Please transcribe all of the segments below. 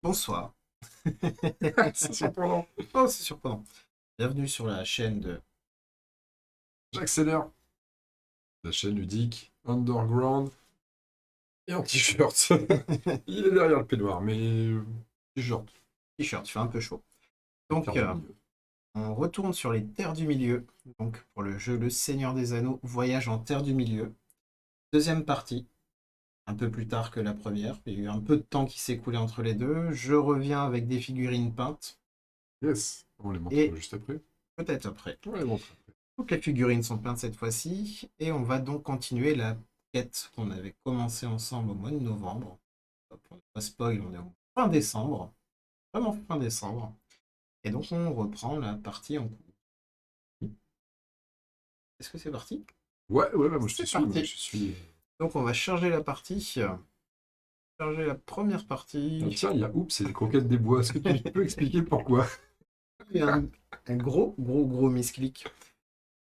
Bonsoir. C'est surprenant. Oh, c'est surprenant. Bienvenue sur la chaîne de... J'accélère. La chaîne ludique, underground et en t-shirt. Il est derrière le peignoir, mais t-shirt. T-shirt, il fait un peu chaud. Les Donc, terres du milieu. on retourne sur les terres du milieu. Donc, pour le jeu Le Seigneur des Anneaux, Voyage en terre du milieu. Deuxième partie, un peu plus tard que la première. Il y a eu un peu de temps qui s'est écoulé entre les deux. Je reviens avec des figurines peintes. Yes. On les montrera Et juste après. peut-être après. On les montre après. Toutes les figurines sont peintes cette fois-ci. Et on va donc continuer la quête qu'on avait commencé ensemble au mois de novembre. Pour ne pas spoil, on est au fin décembre. Vraiment fin décembre. Et donc on reprend la partie en cours. Est-ce que c'est parti? Ouais, moi je te C'est suis. Moi, parti. je suis. Donc on va charger la partie. Charger la première Ah, partie. tiens, il y a Oups, c'est les croquettes des bois. Est-ce que tu peux expliquer pourquoi? Il y a un gros misclick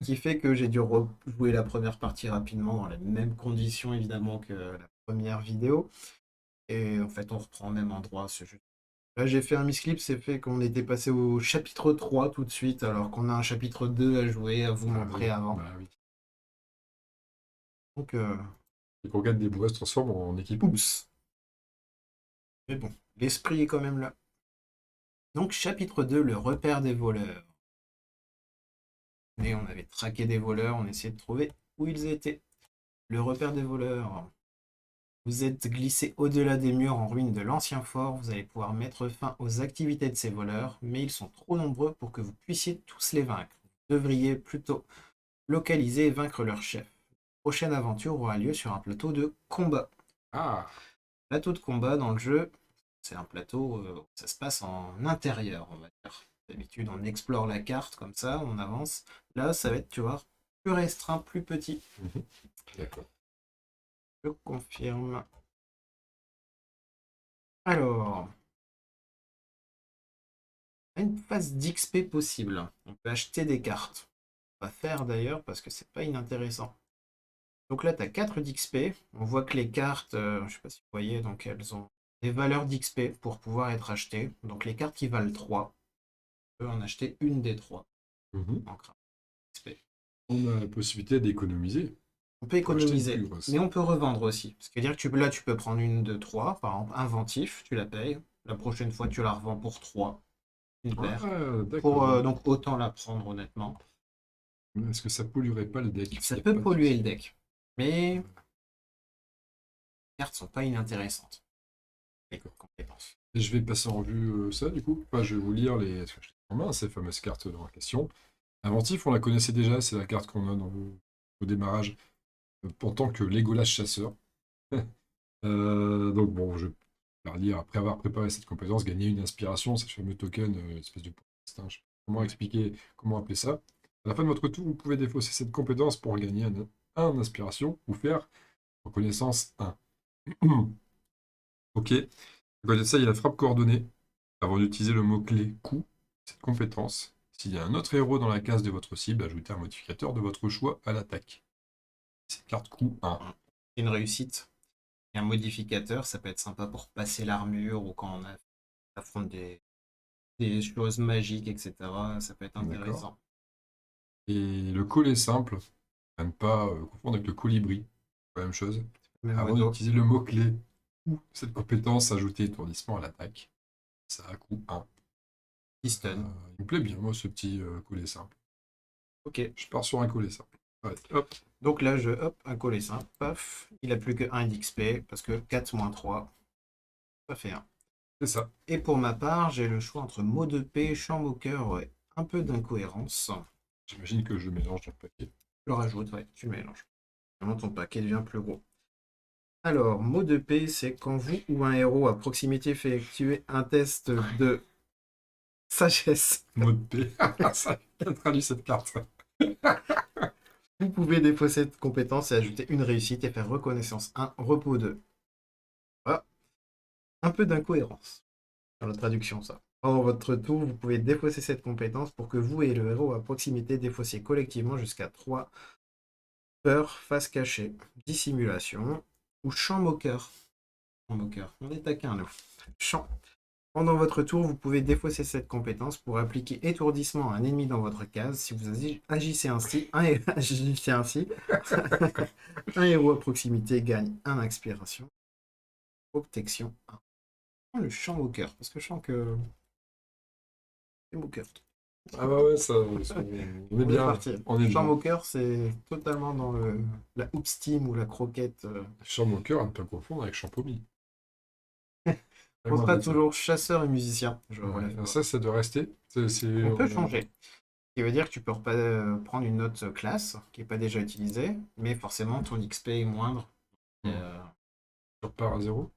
qui fait que j'ai dû rejouer la première partie rapidement dans les mêmes conditions évidemment que la première vidéo. Et en fait on reprend au même endroit ce jeu. Là j'ai fait un misclip, c'est fait qu'on était passé au chapitre 3 tout de suite alors qu'on a un chapitre 2 à jouer, à vous Ah montrer oui, avant. bah oui. Donc Les croquettes des bois se transforment en équipe Oups. oups. Mais bon, l'esprit est quand même là. Donc, chapitre 2, le repère des voleurs. Et on avait traqué des voleurs, on essayait de trouver où ils étaient. Le repère des voleurs. Vous êtes glissé au-delà des murs en ruine de l'ancien fort, vous allez pouvoir mettre fin aux activités de ces voleurs, mais ils sont trop nombreux pour que vous puissiez tous les vaincre. Vous devriez plutôt localiser et vaincre leur chef. La prochaine aventure aura lieu sur un plateau de combat. Ah, Plateau de combat dans le jeu, c'est un plateau, ça se passe en intérieur, on va dire. D'habitude, on explore la carte comme ça, on avance. Là, ça va être, tu vois, plus restreint, plus petit. mhm, d'accord. Je confirme. Alors, on a une phase d'XP possible. On peut acheter des cartes. On va faire d'ailleurs parce que c'est pas inintéressant. Donc là, tu as 4 d'XP. On voit que les cartes, je ne sais pas si vous voyez, donc elles ont des valeurs d'XP pour pouvoir être achetées. Donc les cartes qui valent 3, on peut en acheter une des 3. Mhm. En XP. On a la possibilité d'économiser On peut pour acheter une économiser, plus grosse. mais on peut revendre aussi. Ce qui veut dire que là, tu peux prendre une de 3, par exemple, inventif, tu la payes. La prochaine fois, tu la revends pour 3, une paire. Ah, Pour, d'accord. donc autant la prendre honnêtement. Est-ce que ça polluerait pas le deck? Ça Il n'y a peut pas de polluer souci. le deck, mais les cartes sont pas inintéressantes. Les D'accord. compétences. Et je vais passer en revue ça, du coup. Enfin, je vais vous lire les... parce que je les ai en main, ces fameuses cartes dans la question. Inventif, on la connaissait déjà, c'est la carte qu'on a au démarrage en tant que Legolas chasseur. Donc bon, je vais la lire après avoir préparé cette compétence, gagner une inspiration, c'est ce fameux token, espèce de point d'instinct, je sais pas comment Ouais. expliquer, comment appeler ça. À la fin de votre tour, vous pouvez défausser cette compétence pour gagner un inspiration ou faire reconnaissance 1. Ok. À côté de ça, il y a la frappe coordonnée. Avant d'utiliser le mot-clé coup, cette compétence, s'il y a un autre héros dans la case de votre cible, ajoutez un modificateur de votre choix à l'attaque. Cette carte coup 1. C'est une réussite. Et un modificateur, ça peut être sympa pour passer l'armure ou quand on affronte des choses magiques, etc. Ça peut être D'accord. intéressant. Et le collet simple, à ne pas confondre avec le colibri, la même chose. Même Avant oiseau. d'utiliser le mot-clé ou cette compétence, ajoutez étourdissement à l'attaque. Ça a coût 1. Qui stun. Il me plaît bien, moi, ce petit collet simple. Ok. Je pars sur un collet simple. Allez, hop. Donc là, hop, un collet simple, paf. Il a plus que 1 d'XP parce que 4 moins 3, ça fait 1. C'est ça. Et pour ma part, j'ai le choix entre mot de paix, champ moqueur et un peu d'incohérence. J'imagine que je mélange dans le papier. Je le rajoute, ouais, tu mélanges. Vraiment, ton paquet devient plus gros. Alors, mot de paix, c'est quand vous ou un héros à proximité fait effectuer un test de sagesse. Mot de paix. Ça traduit cette carte. Vous pouvez défausser cette compétence et ajouter une réussite et faire reconnaissance 1, repos 2. Voilà. Un peu d'incohérence dans la traduction, ça. Pendant votre tour, vous pouvez défausser cette compétence pour que vous et le héros à proximité défaussiez collectivement jusqu'à 3 peurs, face cachée, dissimulation ou champ moqueur. Champ moqueur. On est taquin, nous. Champ. Pendant votre tour, vous pouvez défausser cette compétence pour appliquer étourdissement à un ennemi dans votre case. Si vous agissez ainsi, agissez ainsi, un héros à proximité gagne 1 inspiration. Protection 1. Oh, le champ au cœur, parce que je sens que c'est mon cœur. Ah bah ouais, ça, on est On est bien. parti. On est Champ bien. au cœur, c'est totalement dans la hoop steam ou la croquette. Champ au cœur à ne pas confondre avec Champomy. On Vraiment sera de ça. toujours chasseur et musicien. Je relève Ouais. pas. Ça doit rester. On peut changer. Ce qui veut dire que tu peux prendre une autre classe qui n'est pas déjà utilisée, mais forcément ton XP est moindre. Euh, Tu repars à zéro?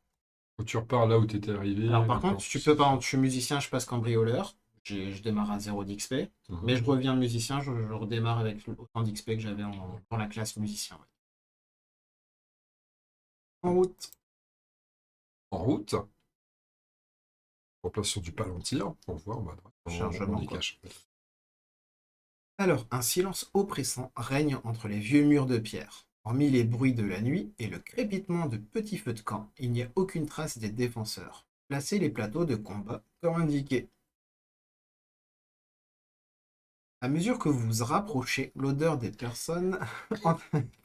Ou tu repars là où tu étais arrivé Alors par contre, quand tu peux, par exemple, je suis musicien, je passe cambrioleur, je démarre à 0 d'XP, mais je reviens musicien, je redémarre avec autant d'XP que j'avais dans la classe musicien. Ouais. En route. En route, on place sur du Palantir, on voit en bas à droite. On Chargement, y quoi. cache. Alors, un silence oppressant règne entre les vieux murs de pierre. Hormis les bruits de la nuit et le crépitement de petits feux de camp, il n'y a aucune trace des défenseurs. Placez les plateaux de combat comme indiqué. À mesure que vous vous rapprochez, l'odeur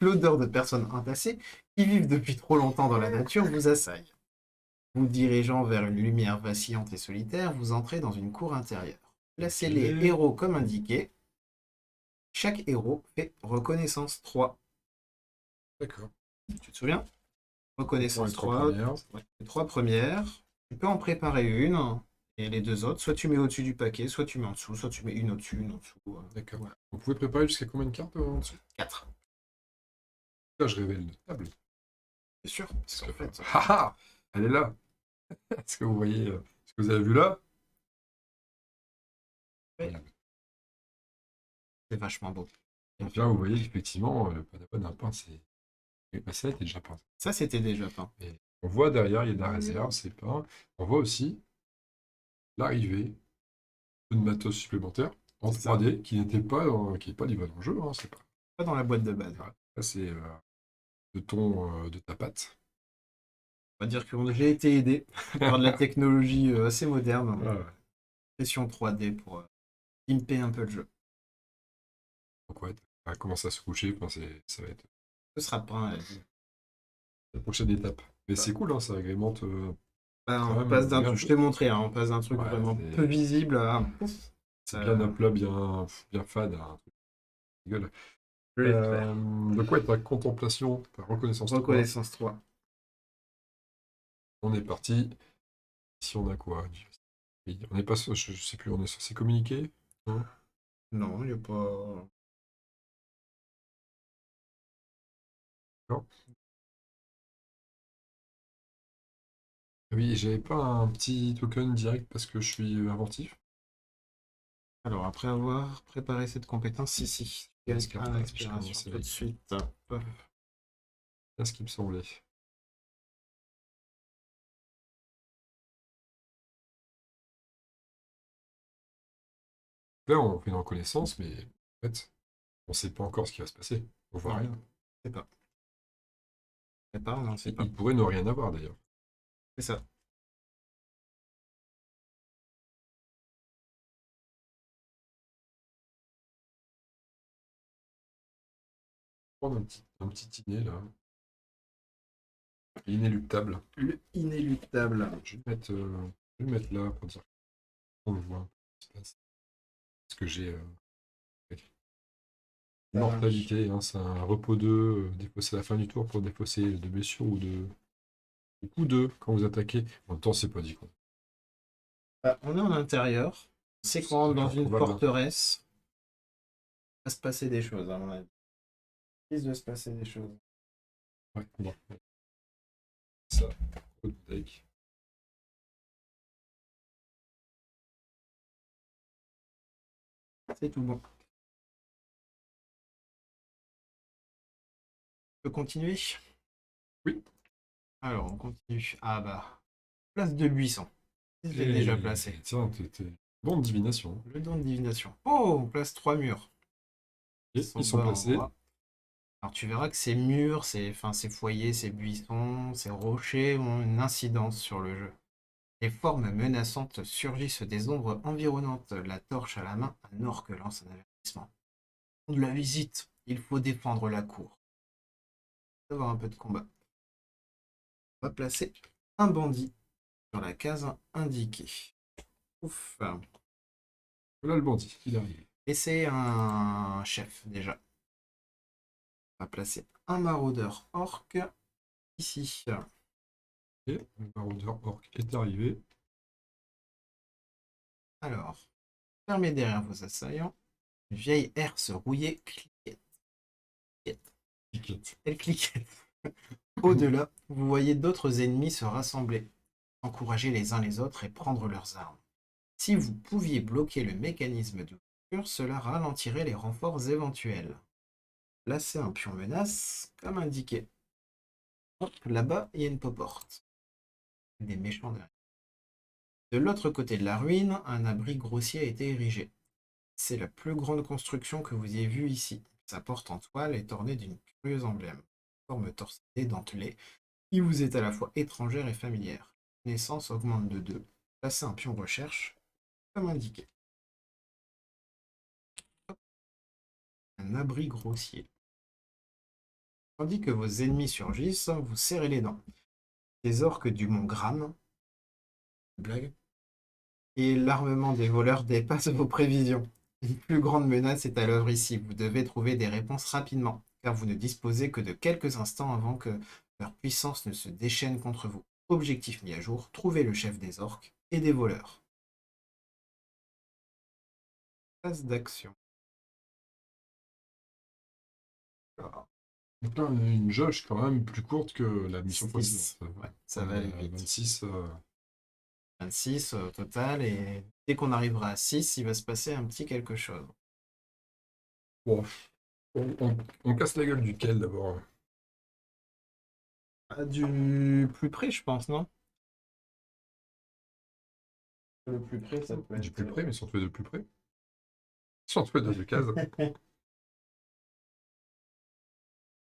l'odeur de personnes entassées qui vivent depuis trop longtemps dans la nature vous assaille. Vous dirigeant vers une lumière vacillante et solitaire, vous entrez dans une cour intérieure. Placez les Ok. héros comme indiqué. Chaque héros fait reconnaissance 3. D'accord. Tu te souviens? Pour les Reconnaissance trois 3. premières. Ouais, les 3 premières. Tu peux en préparer une. Et les 2 autres, soit tu mets au-dessus du paquet, soit tu mets en dessous, soit tu mets une au-dessus, une en dessous. D'accord. Voilà. On pouvait préparer jusqu'à combien de cartes en dessous? 4. Là, je révèle notre table. C'est sûr. Parce qu'en fait, Ah ah! Elle est là! Est-ce que vous voyez ce que vous avez vu là? ouais, c'est vachement beau. Donc là, vous voyez qu'effectivement, le Padawan a peint ça a été déjà peint. Ça, c'était déjà peint. Et on voit derrière, il y a de la réserve, c'est peint. On voit aussi l'arrivée de matos supplémentaire en C'est ça. 3D qui n'était pas, qui n'est pas livré dans le jeu. Hein, c'est pas. Pas dans la boîte de base. Voilà. Là, c'est de ton de ta patte. On va dire que j'ai été aidé par de la technologie assez moderne. Ouais, ouais. Pression 3D pour pimper un peu le jeu. Donc ouais, ça va commencer à se coucher. Enfin, ça va être Ce sera peint. la prochaine étape. Mais c'est cool, hein, ça agrémente Ben, quand on même passe bien le je jeu. t'ai montré, hein, on passe d'un truc Ouais, vraiment peu visible à. c'est bien un plat bien fade, hein, un truc qui gueule. Je l'espère. Donc ouais, ta contemplation, ta reconnaissance 3. Reconnaissance 3. On est parti. Ici, on a quoi? On n'est pas, je sais plus, on est censé communiquer? Non. Non, il n'y a pas. Non. Oui, j'avais pas un petit token direct parce que je suis inventif. Alors, après avoir préparé cette compétence, si. Tu gagnes Parce que, un voilà, je inspiration commence tout de avec suite. Hop. c'est ce qui me semblait. Là, on fait une reconnaissance, mais en fait, on sait pas encore ce qui va se passer. On voit Non, rien. c'est pas. C'est pas, non, c'est Et pas. il pourrait ne rien avoir d'ailleurs. C'est ça. Prendre un petit dîner là. Inéluctable. Le inéluctable. Je vais le mettre là pour dire qu'on le voit un peu ce qui se passe. Parce que j'ai mortalité, hein, c'est un repos 2, défausser à la fin du tour pour défausser de blessure ou de coup 2 quand vous attaquez. En même temps, c'est pas dit quoi. On est en intérieur. C'est qu'on rentre dans une Probable. forteresse. Il va se passer des choses, à mon avis. Il risque de se passer des choses. Ouais, bon. Ça, good take. C'est tout bon. On peut continuer? Oui. Alors, on continue. Ah bah, place de buisson. Je l'ai déjà placé. Tiens, t'es bon de divination. Le don de divination. Oh, on place 3 murs. Et ils sont bas en placés. droit. Alors tu verras que ces murs, ces foyers, ces buissons, ces rochers ont une incidence sur le jeu. Les formes menaçantes surgissent des ombres environnantes. La torche à la main, un orque lance un avertissement. De la visite, il faut défendre la cour. On va avoir un peu de combat. On va placer un bandit sur la case indiquée. Ouf. Voilà le bandit, il arrive. Et c'est un chef déjà. On va placer un maraudeur orc ici. Et le maraudeur orc est arrivé. Alors, fermez derrière vos assaillants. Une vieille herse rouillée cliquette. Elle cliquette. Au-delà, vous voyez d'autres ennemis se rassembler, encourager les uns les autres et prendre leurs armes. Si vous pouviez bloquer le mécanisme d'ouverture, cela ralentirait les renforts éventuels. Placez un pion menace, comme indiqué. Hop, là-bas, il y a une porte. Des méchants derrière. De l'autre côté de la ruine, un abri grossier a été érigé. C'est la plus grande construction que vous ayez vue ici. Sa porte en toile est ornée d'une curieuse emblème, forme torsadée, dentelée, qui vous est à la fois étrangère et familière. La naissance augmente de 2. Placez un pion recherche, comme indiqué. Hop. Un abri grossier. Tandis que vos ennemis surgissent, vous serrez les dents. Les orques du mont Gram, blague, et l'armement des voleurs dépasse vos prévisions. Une plus grande menace est à l'œuvre ici. Vous devez trouver des réponses rapidement, car vous ne disposez que de quelques instants avant que leur puissance ne se déchaîne contre vous. Objectif mis à jour, trouver le chef des orques et des voleurs. Phase d'action. Alors, Donc là, on a une jauge quand même plus courte que la mission 6. précédente. Ouais, ça On va est aller à vite. 26. 26 au total, et dès qu'on arrivera à 6, il va se passer un petit quelque chose. Bon, on casse la gueule duquel d'abord? Ah, du plus près, je pense, non? Le plus près, ça peut Du être. plus près, mais surtout de plus près. Surtout de deux cases.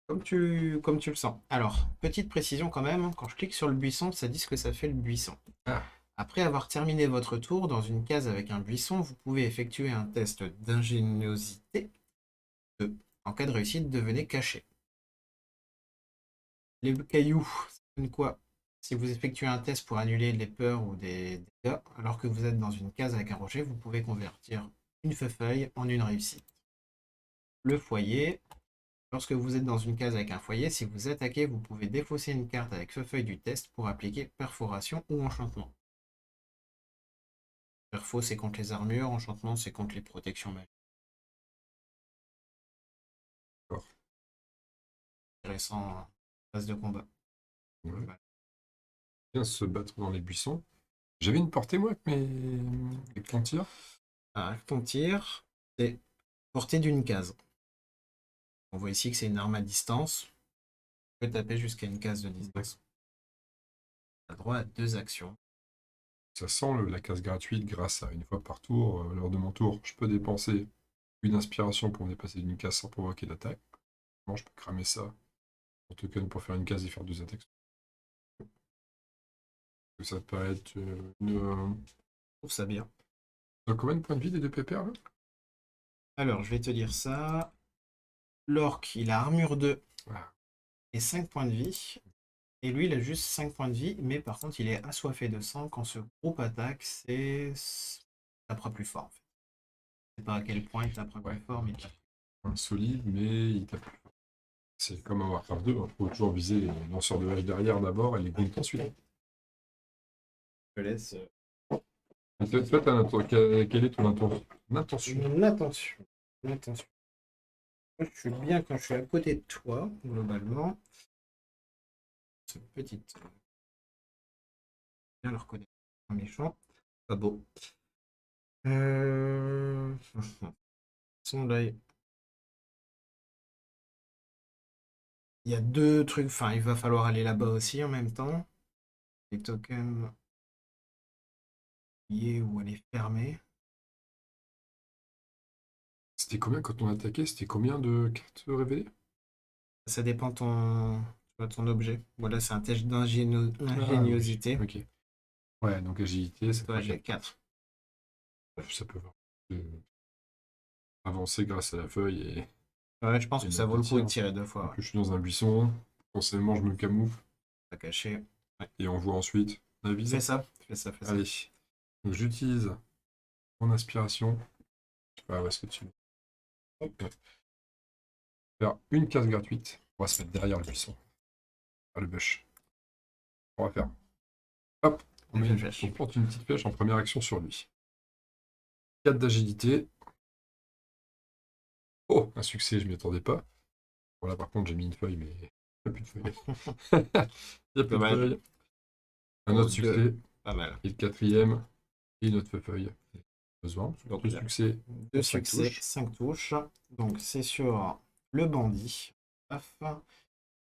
Comme tu le sens. Alors, petite précision quand même, quand je clique sur le buisson, ça dit ce que ça fait le buisson. Ah, Après avoir terminé votre tour dans une case avec un buisson, vous pouvez effectuer un test d'ingéniosité. En cas de réussite, devenez caché. Les cailloux, ça donne quoi? Si vous effectuez un test pour annuler les peurs ou des dégâts, alors que vous êtes dans une case avec un rocher, vous pouvez convertir une feuille en une réussite. Le foyer, lorsque vous êtes dans une case avec un foyer, si vous attaquez, vous pouvez défausser une carte avec feuille du test pour appliquer perforation ou enchantement. Perfo, c'est contre les armures, enchantement, c'est contre les protections magiques. d'accord. Intéressant, phase de combat. Ouais. Ouais. Bien se battre dans les buissons. J'avais une portée, moi, avec mon tir. Avec ton tir, c'est portée d'une case. On voit ici que c'est une arme à distance. Tu peux taper jusqu'à une case de distance. Tu as droit à 2 actions. Ça sent la case gratuite grâce à une fois par tour. Lors de mon tour, je peux dépenser une inspiration pour me dépasser d'une case sans provoquer d'attaque. Bon, je peux cramer ça en token pour faire une case et faire 2 attaques. Ça peut être une. Je trouve ça bien. Combien de points de vie des deux pépères là? Alors, je vais te dire ça. L'orc, il a armure 2 Ah, et 5 points de vie. Et lui, il a juste 5 points de vie, mais par contre, il est assoiffé de sang. Quand ce groupe attaque, ça tapera plus fort. En fait. Je sais pas à quel point il tapera ouais. plus fort, mais il tape. Solide, mais il tape. C'est comme un Warcraft 2, il faut toujours viser les lanceurs de hache derrière d'abord et les groupes ensuite. Je te laisse. Toi, quelle est ton intention? Mon attention. Mon attention. Moi, je suis bien quand je suis à côté de toi, globalement. Cette petite. Bien le reconnaître. Un méchant. Pas beau. Son là, il y a 2 trucs. Enfin, il va falloir aller là-bas aussi en même temps. Les tokens liés ou elle est fermée. C'était combien quand on attaquait? C'était combien de cartes révélées? Ça dépend ton objet. Voilà, c'est un test Ah, oui. d'ingéniosité. Ok. Ouais, donc agilité, ça Toi, fera j'ai 4. 4. Ça peut avancer grâce à la feuille et Ouais, je pense que une ça note vaut de le coup de tir. tirer 2 Donc fois. Ouais. je suis dans un buisson, potentiellement je me camoufle Pas caché. Ouais. et on voit ensuite la Fais vise. ça, fais ça, fais ça. Allez, donc j'utilise mon inspiration. Je sais pas où est-ce que tu veux. Hop. Faire une case gratuite. On va se mettre derrière le buisson. Faire le bush. On va faire. Hop, on Fais on flèche. porte une petite flèche en première action sur lui. 4 d'agilité. Oh, un succès, je m'y attendais pas. Voilà, par contre, j'ai mis une feuille, mais il n'y a plus de feuille. Il n'y a plus de Dommage. feuille. Un Oh, autre 2. succès. Pas mal. Et le quatrième. Et une autre feuille. Besoin. Donc, Deux il a succès. 2 5 succès, touches. 5 touches. Donc, c'est sur le bandit. Paf.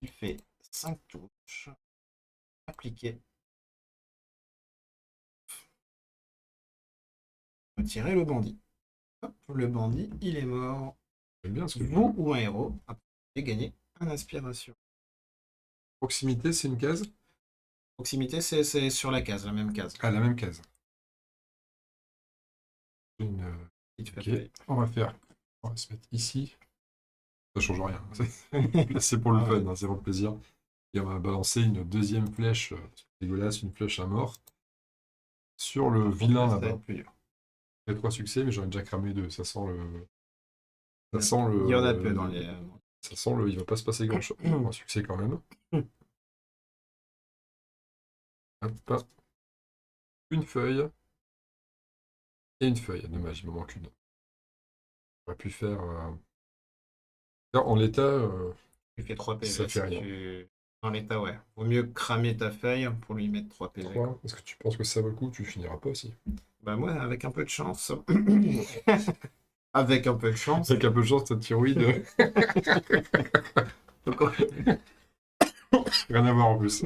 Il fait 5 touches. Appliqué. Retirer le bandit. Hop, le bandit, il est mort. J'aime bien ce que Vous ou un héros, vous avez gagné un inspiration. proximité, c'est une case. Proximité, c'est sur la case, la même case. Ah, la même case. Une, Il te fait ok. feuille. On va faire. On va se mettre ici. Ça change rien. C'est pour le Ah ouais. fun, hein, c'est pour le plaisir. Et on va balancer une deuxième flèche dégueulasse, une flèche à mort, sur le Par contre, vilain là, ça va là-bas. être plus dur. Il y a 3 succès, mais j'en ai déjà cramé 2. Ça sent le. Ça Il sent y en a peu dans le. les. Ça sent le. Il va pas se passer grand-chose. Un succès quand même. Hop. Une feuille. Et une feuille. Dommage, il me manque une. J'aurais pu faire. En l'état, Tu fais 3 ça PV fait si rien. tu. Dans l'état, ouais. Vaut mieux cramer ta feuille pour lui mettre 3 PV. 3. Est-ce que tu penses que ça vaut le coup? Tu finiras pas aussi. Bah, moi, avec un peu de chance. Avec un peu de chance. Avec un peu de chance, ta thyroïde. Rien à voir en plus.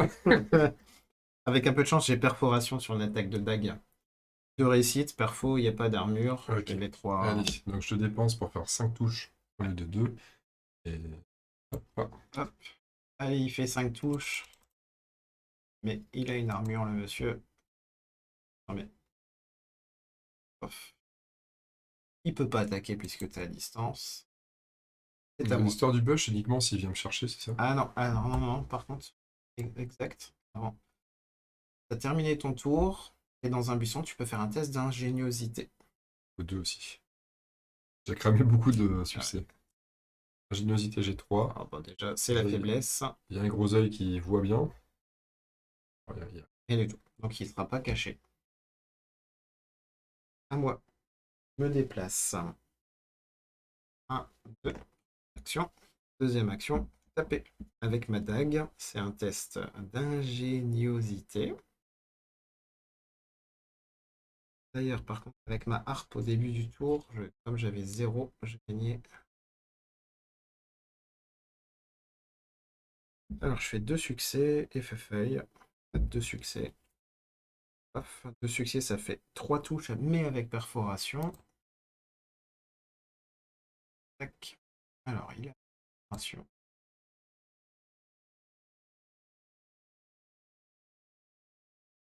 Avec un peu de chance, j'ai perforation sur l'attaque de dague. 2 réussites, perfo, il n'y a pas d'armure. Ok. Je fais les 3. Allez, donc je te dépense pour faire 5 touches au lieu de 2. Et hop. Hop. Allez, il fait 5 touches. Mais il a une armure, le monsieur. Non, mais. Off. Il peut pas attaquer puisque tu es à distance. C'est à moi. L'histoire du bush, uniquement s'il vient me chercher, c'est ça? Ah non, non, non, par contre. Exact. Avant. Tu as terminé ton tour. Et dans un buisson, tu peux faire un test d'ingéniosité. Ou 2 aussi. J'ai cramé beaucoup de Ouais. succès. Ingéniosité, j'ai 3. Alors, bon, déjà, c'est la faiblesse. Il y a un gros œil qui voit bien. Rien du tout. Donc, il ne sera pas caché. À moi. Je me déplace. 1, 2. Action. Deuxième action. Taper avec ma dague. C'est un test d'ingéniosité. D'ailleurs, par contre, avec ma harpe au début du tour, comme j'avais 0, je gagnais. Alors, je fais 2 succès, effet feuille. 2 succès. Paf, 2 succès, ça fait 3 touches, mais avec perforation. Tac. Alors, il a perforation.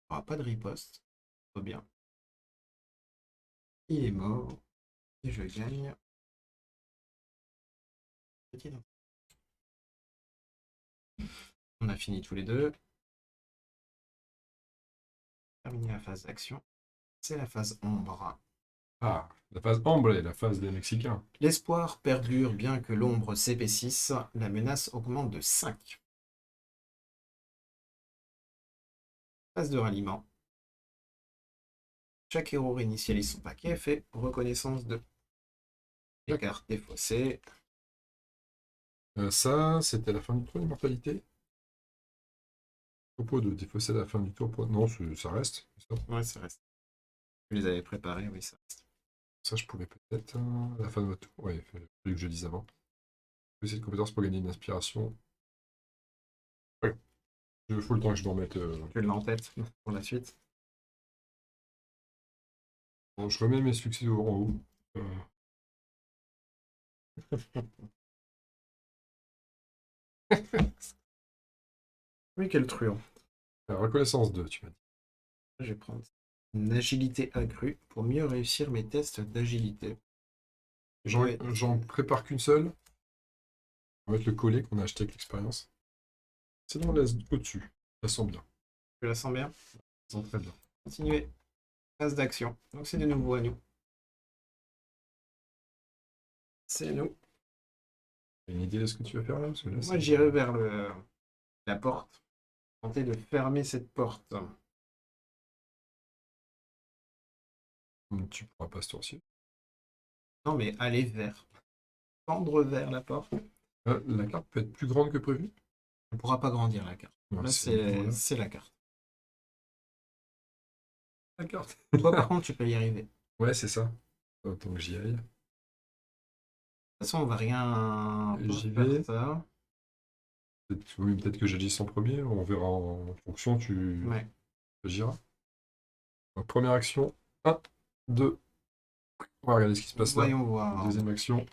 Il n'y aura pas de riposte. Trop bien. Il est mort. Et je gagne. On a fini tous les deux. Terminé la phase d'action. C'est la phase ombre. Ah, la phase amble, la phase des Mexicains. L'espoir perdure bien que l'ombre s'épaississe. La menace augmente de 5. Phase de ralliement. Chaque héros réinitialise son paquet et fait reconnaissance de écart défaussé. Ça, c'était la fin du tour, l'immortalité. Propos de défausser à la fin du tour. Non, ça reste. Ouais, ça reste. Je les avais préparés, oui, ça reste. Ça, je pourrais peut-être. À la fin de votre tour. Ouais, celui que je dise avant. Cette compétence pour gagner une inspiration. Ouais. Il faut le temps que je m'en remette. Tu l'as en tête pour la suite. Bon, je remets mes succès en haut. Oui, quel truand. Reconnaissance 2, tu m'as dit. Je vais prendre une agilité accrue pour mieux réussir mes tests d'agilité. J'en prépare qu'une seule. On va mettre le collet qu'on a acheté avec l'expérience. Sinon, on laisse au-dessus. Ça sent bien. Je la sens bien. Ça sent très bien. Continuer. Phase d'action. Donc c'est de nouveau à nous. C'est à nous. T'as une idée de ce que tu vas faire là? Parce que là, Moi j'irai vers la porte. Tenter de fermer cette porte. Tu pourras pas ce tour-ci. Non mais aller vers. Tendre vers la porte. La carte peut être plus grande que prévu. On ne pourra pas grandir la carte. Ouais, Là c'est la carte. la carte. Toi par contre tu peux y arriver. Ouais, c'est ça. Autant que j'y aille. De toute façon on va rien J'y faire vais. ça. Oui, peut-être que j'agisse en premier. On verra en fonction. Tu Ouais. agiras. Donc, première action. 1, 2. On va regarder ce qui se passe là. Voyons voir. Deuxième action.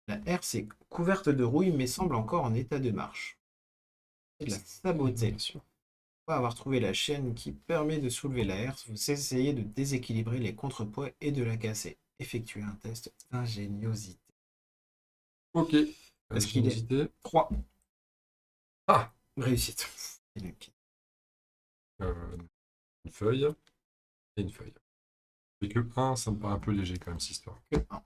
La herse est couverte de rouille mais semble encore en état de marche. C'est de la saboter. Bien sûr. Après avoir trouvé la chaîne qui permet de soulever la herse, vous essayez de déséquilibrer les contrepoids et de la casser. Effectuez un test d'ingéniosité. Ok. Est-ce qu'il est Ingéniosité. 3. Ah, Réussite. une feuille et une feuille. Et que 1, ça me paraît un peu léger quand même, cette histoire. Que 1.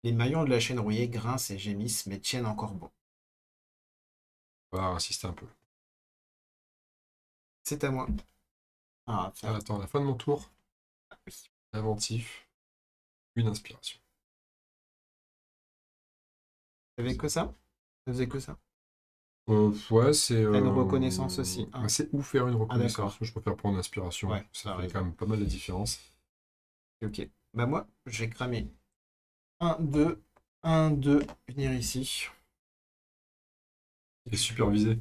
Les maillons de la chaîne rouillée grincent et gémissent, mais tiennent encore bon. On va insister un peu. C'est à moi. Ah, Ah, attends, à la fin de mon tour, oui. inventif, une inspiration. Vous avez que ça? Vous faisiez que ça? Ouais, c'est. Une reconnaissance aussi. Bah, c'est où faire une reconnaissance. d'accord. Je préfère prendre l'inspiration. Ouais, Ça t'as fait raison. quand même pas mal de différence. Ok. Bah moi, j'ai cramé 1, 2, 1, 2, venir ici. Et superviser.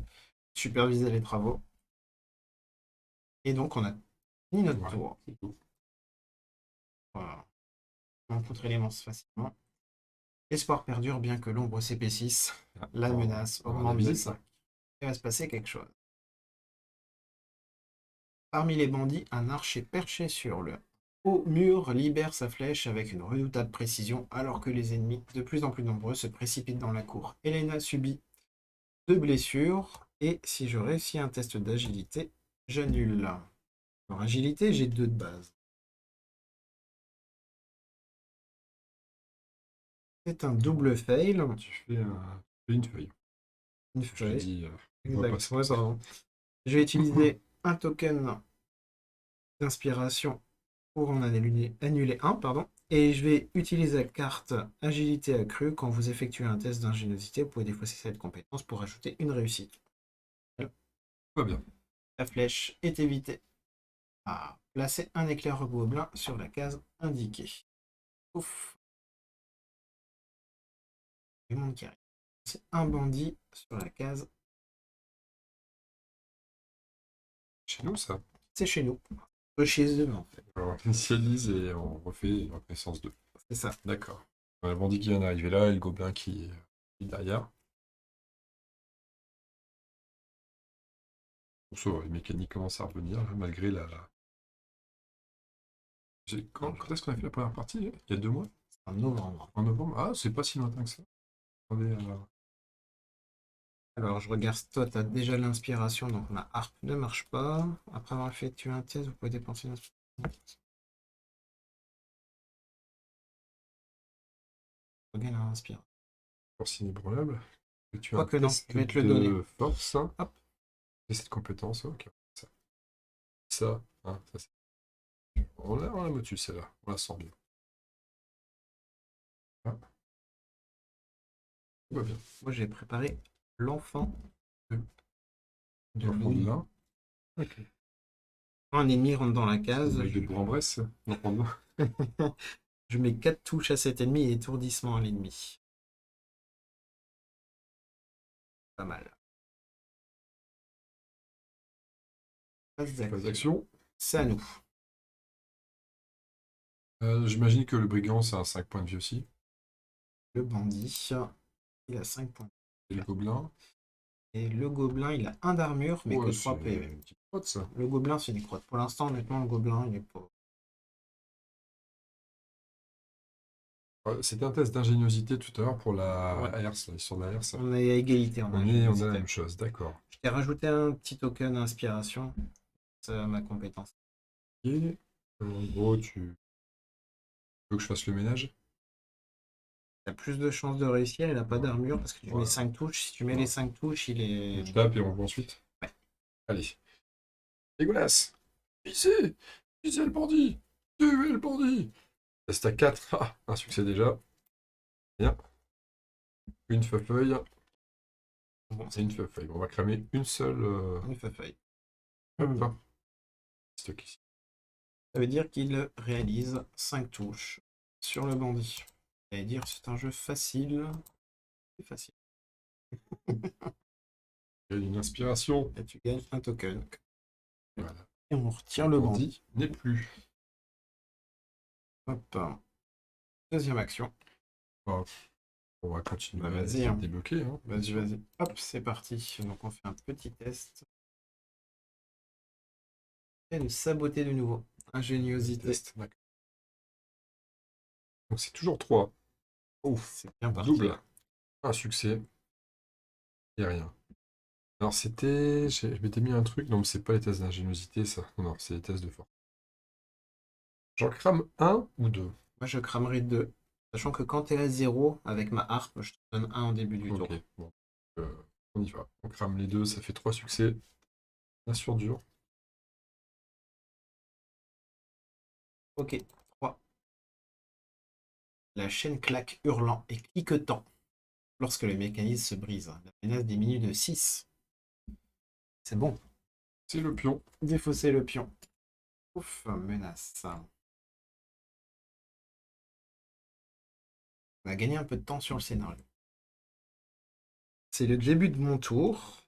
Superviser les travaux. Et donc, on a fini notre Ouais, tour. c'est tout. Voilà. On rencontre l'élémence facilement. L'espoir perdure bien que l'ombre s'épaississe. Ah, La menace on va avoir augmente la de visite. 5. Il va se passer quelque chose. Parmi les bandits, un archer perché sur le haut mur libère sa flèche avec une redoutable précision alors que les ennemis, de plus en plus nombreux, se précipitent dans la cour. Elena subit 2 blessures et si je réussis un test d'agilité, j'annule. En agilité, j'ai 2 de base. C'est un double fail. Tu fais une feuille. Une Je te feuille. dis, on va Exact. passer Ouais, comme ça. pardon. Je vais utiliser un token d'inspiration pour en annuler un, pardon. Et je vais utiliser la carte agilité accrue. Quand vous effectuez un test d'ingéniosité, vous pouvez défausser cette compétence pour ajouter une réussite. Pas bien. La flèche est évitée. À placer un éclair gobelin sur la case indiquée. Ouf. Du monde qui arrive. C'est un bandit sur la case. Chez nous, ça. C'est chez nous. Chez eux, en fait. Alors, on initialise et on refait une reconnaissance 2. C'est ça. D'accord. Le bandit qui vient d'arriver là et le gobelin qui est derrière. Bon, ça va, les mécaniques commencent à revenir, là, malgré la. Quand est-ce qu'on a fait la première partie? Il y a 2 mois? En novembre. En novembre? Ah, c'est pas si lointain que ça. Attendez, Alors, je regarde, toi, tu as déjà l'inspiration, donc ma harpe ne marche pas. Après avoir effectué un test, vous pouvez dépenser une inspiration. Regagne l'inspiration. force inébranlable. Tu as un Quoique non, test je vais te le de donner. force. Hop. Et cette compétence, ok. Ça, hein, ça c'est. On l'a motu celle-là, on la sent bien. Ah. Tout va bien. Moi, j'ai préparé l'enfant de L'enfant de Louis. l'un. Ok. Un ennemi rentre dans la case. Avec des Bourg-en-Bresse, l'enfant de l'un. Je mets 4 touches à cet ennemi et étourdissement à l'ennemi. Pas mal. Phase Phase d'action. d'action. C'est à nous. J'imagine que le brigand, c'est un 5 points de vie aussi. Le bandit, il a 5 points. Et le gobelin. Et le gobelin, il a 1 d'armure, mais que 3 c'est PV. une petite crotte, ça. Le gobelin, c'est une crotte. Pour l'instant, honnêtement, le gobelin, il est pas... C'était un test d'ingéniosité tout à l'heure pour la Ouais. herse, l'histoire de la herse. On est à égalité en On a la ingéniosité. même chose, d'accord. Je t'ai rajouté un petit token inspiration. C'est ma compétence. Et en gros, tu veux que je fasse le ménage? T'as plus de chances de réussir, il a pas Ouais. d'armure parce que tu mets Ouais. 5 touches. Si tu mets les 5 touches, il est... Je tape et on voit ensuite. Ouais. Allez. Dégueulasse! Vissez! Vissez le bandit! Tuez le bandit! Test à 4. Ah, un succès déjà. Bien. Une feuille. Bon, C'est une feuille. On va cramer une seule. une feuille. Hop. Stock ici. Ça veut dire qu'il réalise 5 touches sur le bandit. Ça veut dire que c'est un jeu facile. C'est facile. Il y a une inspiration. Et tu gagnes un token. Voilà. Et on retire le bandit. N'est plus. Hop. Deuxième action. Bon, on va continuer Bah, à vas-y, essayer hein. de débloquer. Hein, Vas-y, vas-y. Hop, c'est parti. Donc on fait un petit test. Et de saboter de nouveau. Ingéniosité. Test. D'accord. Donc c'est toujours 3. Ouf, c'est bien parti. Double. Un succès. Et rien. Alors c'était. Je m'étais mis un truc. Non, mais c'est pas les tests d'ingéniosité, ça. Non, c'est les tests de force. J'en crame un ou deux. Moi, je cramerai 2. Sachant que quand tu es à 0, avec ma harpe, je te donne 1 au début du tour. Ok, bon. On y va. On crame les deux, ça fait 3 succès. Bien sûr dur. Ok, 3. La chaîne claque hurlant et cliquetant lorsque le mécanisme se brise. La menace diminue de 6. C'est bon. C'est le pion. Défausser le pion. Ouf, menace. On a gagné un peu de temps sur le scénario. C'est le début de mon tour.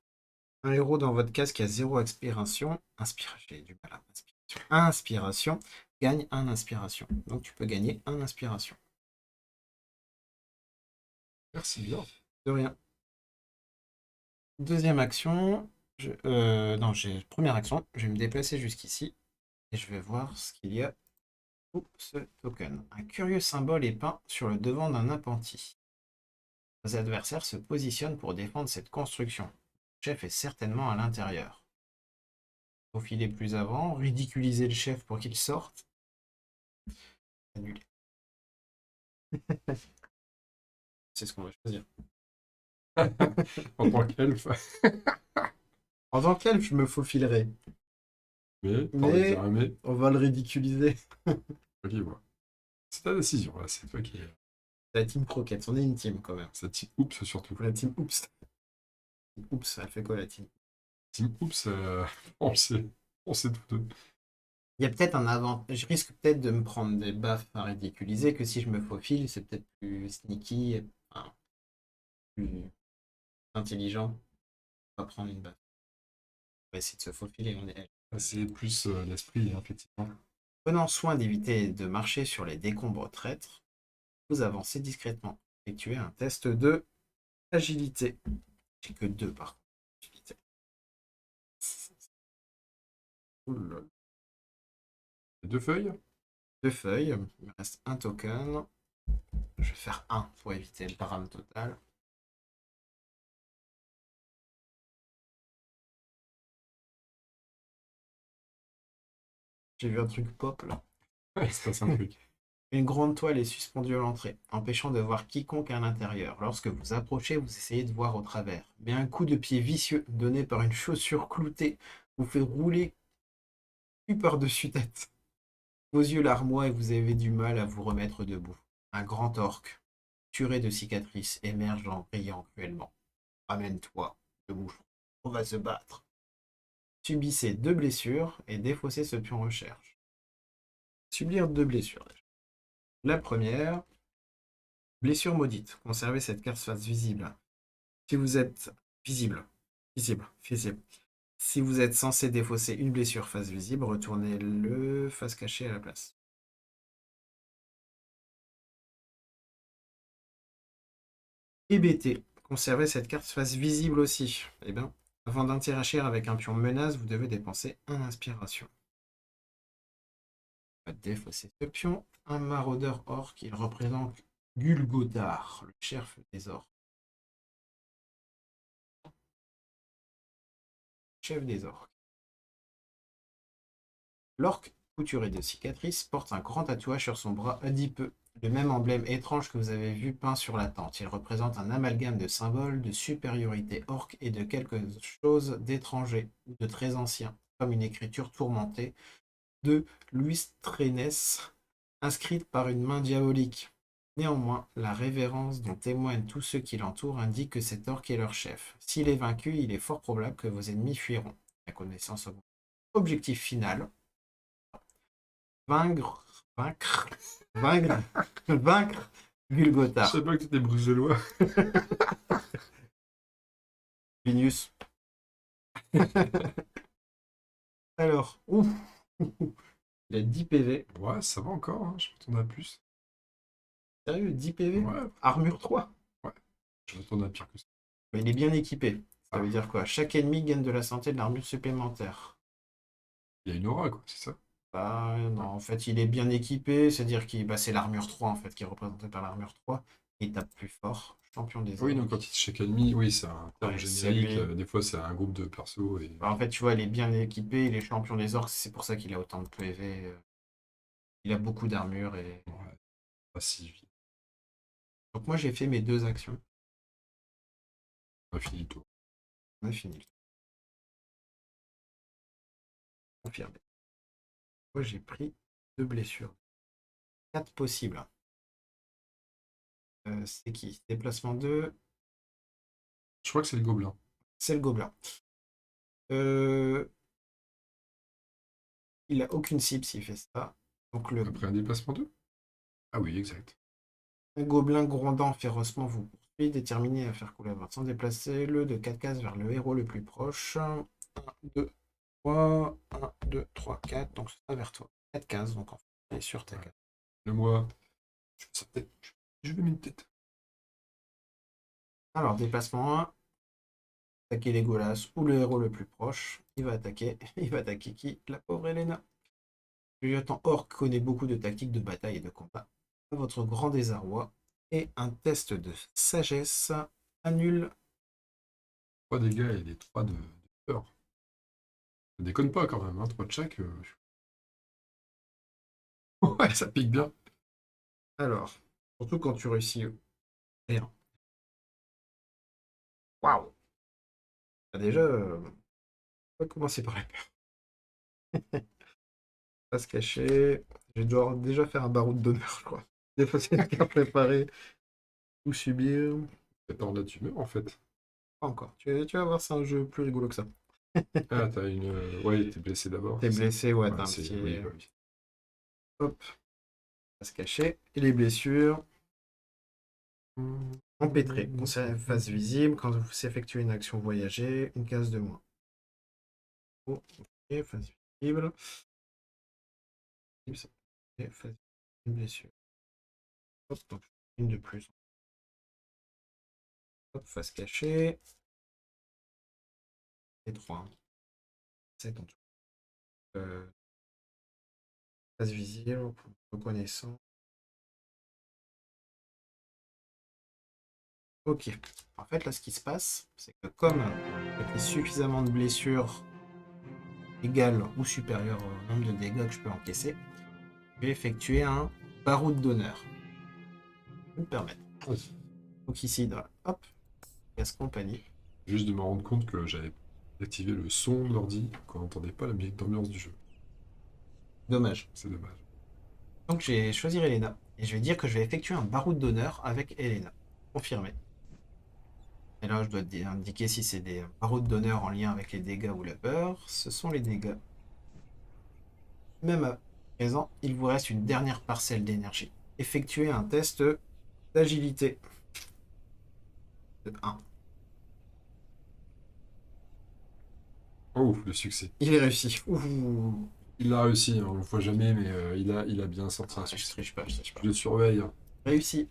Un héros dans votre case qui a 0 inspiration. J'ai du mal à inspiration. Inspiration gagne 1 inspiration. Donc tu peux gagner 1 inspiration. Merci bien. De rien. Deuxième action. Non, première action. Je vais me déplacer jusqu'ici. Et je vais voir ce qu'il y a sous ce token. Un curieux symbole est peint sur le devant d'un appentis. Vos adversaires se positionnent pour défendre cette construction. Le chef est certainement à l'intérieur. Profiler plus avant, ridiculiser le chef pour qu'il sorte. Annuler. C'est ce qu'on va choisir. En tant qu'elfe. En tant qu'elfe, je me faufilerai. Mais, Mais dire un mais. on va le ridiculiser. Ok, voilà. C'est ta décision, là. C'est toi qui. C'est la team Croquette, on est une team quand même. C'est team Oups surtout. La team Oups. Oups, elle fait quoi la team? Team Oups, on sait tous deux. Il y a peut-être un avant. Je risque peut-être de me prendre des baffes à ridiculiser que si je me faufile, c'est peut-être plus sneaky, enfin, plus intelligent. On va prendre une baffe. On va essayer de se faufiler, on est elle. C'est plus l'esprit, hein, effectivement. Prenant soin d'éviter de marcher sur les décombres traîtres, vous avancez discrètement. Effectuez un test de agilité. J'ai que 2 par contre. Agilité. Oula. 2 feuilles. 2 feuilles. Il me reste un token. Je vais faire 1 pour éviter le drame total. J'ai vu un truc pop là. Il se passe un truc. Une grande toile est suspendue à l'entrée, empêchant de voir quiconque à l'intérieur. Lorsque vous approchez, vous essayez de voir au travers. Mais un coup de pied vicieux donné par une chaussure cloutée vous fait rouler cul par-dessus tête. Vos yeux larmoient et vous avez du mal à vous remettre debout. Un grand orc, turé de cicatrices, émerge en criant cruellement. Ramène-toi, le moucheron. On va se battre. Subissez 2 blessures et défaussez ce pion recherche. Subir 2 blessures déjà. La première, blessure maudite. Conservez cette carte face visible. Si vous êtes visible. Si vous êtes censé défausser une blessure face visible, retournez-le face cachée à la place. Hébété. conserver cette carte face visible aussi. Eh bien, avant d'interagir avec un pion menace, vous devez dépenser 1 inspiration. On va défausser ce pion. Un maraudeur orc, il représente Gulgothar, le chef des orcs. Chef des orques. L'orc, couturé de cicatrices, porte un grand tatouage sur son bras adipeux, le même emblème étrange que vous avez vu peint sur la tente. Il représente un amalgame de symboles, de supériorité orque et de quelque chose d'étranger ou de très ancien, comme une écriture tourmentée de Louis Trenès, inscrite par une main diabolique. Néanmoins, la révérence dont témoignent tous ceux qui l'entourent indique que cet orc est leur chef. S'il est vaincu, il est fort probable que vos ennemis fuiront. La connaissance augmente. Objectif final, vaincre, vaincre, vaincre, vaincre Je Gulgothar. sais pas que t'étais bruxellois. Linus. Alors, ouf, il a 10 PV. Ouais, ça va encore, hein. Je m'attendais à plus. Sérieux, 10 PV? Ouais, Armure 3. je m'attendais à pire que ça. Mais il est bien équipé. Ça Ah. veut dire quoi? Chaque ennemi gagne de la santé de l'armure supplémentaire. Il y a une aura, quoi, c'est ça? Bah, non, en fait, il est bien équipé, c'est-à-dire que c'est l'armure 3 en fait, qui est représentée par l'armure 3. Il tape plus fort, champion des Oui, donc orques. quand il chaque ennemi, oui, c'est un terme Ouais, c'est générique. lui. Des fois, c'est un groupe de persos. Et... Bah, en fait, tu vois, il est bien équipé, il est champion des orques, c'est pour ça qu'il a autant de PV. Il a beaucoup d'armure et. Ouais, pas si vite. Donc moi j'ai fait mes 2 actions. On a fini le tour. On a fini. Confirmé. Moi j'ai pris 2 blessures. 4 possibles. C'est qui? Déplacement 2, Je crois que c'est le gobelin. c'est le gobelin. Il a aucune cible s'il fait ça. Donc le Après un déplacement 2? Ah oui, exact. un gobelin grondant férocement vous poursuit, déterminé à faire couler votre sang. Déplacez-le de 4 cases vers le héros le plus proche. 1, 2, 3, 1, 2, 3, 4. Donc ce sera vers toi. 4 cases, donc en fait, il est sur ta case. Et moi, je vais mettre une tête. Alors, déplacement 1, attaquer les Golas ou le héros le plus proche. Il va attaquer. Il va attaquer qui? La pauvre Elena. Le lieutenant Orc connaît beaucoup de tactiques de bataille et de combat. À votre grand désarroi, et un test de sagesse annule. 3 dégâts et les 3 de peur. Ça déconne pas quand même, hein, 3 de chaque. Ouais, ça pique bien. Alors, surtout quand tu réussis rien. Waouh! Déjà, on va commencer par la peur. Pas se cacher. Je vais devoir déjà faire un baroud d'honneur, je crois. Défausser une carte préparée ou subir. T'attends de la tumeur en fait. Pas encore. Tu vas voir, c'est un jeu plus rigolo que ça. Ah, t'as une. Ouais, t'es blessé d'abord. T'es c'est ça. blessé, ouais, Ouais, t'as un c'est. petit. Oui, bah oui. Hop, pas se cacher. Et les blessures. Empêtré. Conserve face visible. Quand vous effectuez une action voyager, une case de moins. Oh, ok, face visible. Ok, face visible, une blessure. Hop, donc une de plus. Hop, face cachée. Et 3. 7 en tout. Face visible, reconnaissant. Ok. En fait, là, ce qui se passe, c'est que comme j'ai pris suffisamment de blessures égales ou supérieures au nombre de dégâts que je peux encaisser, je vais effectuer un baroud d'honneur. Je vais me permettre. Donc ici, hop, casse compagnie. Juste de me rendre compte que j'avais activé le son de l'ordi qu'on n'entendait pas la musique d'ambiance du jeu. Dommage. C'est dommage. Donc j'ai choisi Elena. Et je vais dire que je vais effectuer un baroud d'honneur avec Elena. Confirmé. Et là, je dois indiquer si c'est des barreaux d'honneur en lien avec les dégâts ou la peur. Ce sont les dégâts. Même à présent, il vous reste une dernière parcelle d'énergie. Effectuez un test d'agilité. De 1. Oh, le succès. Il est réussi. Ouh. Il l'a réussi, hein, on le voit jamais, mais il a bien sorti un Ah, je succès. triche pas, je triche pas. Je le surveille. Hein. Réussi.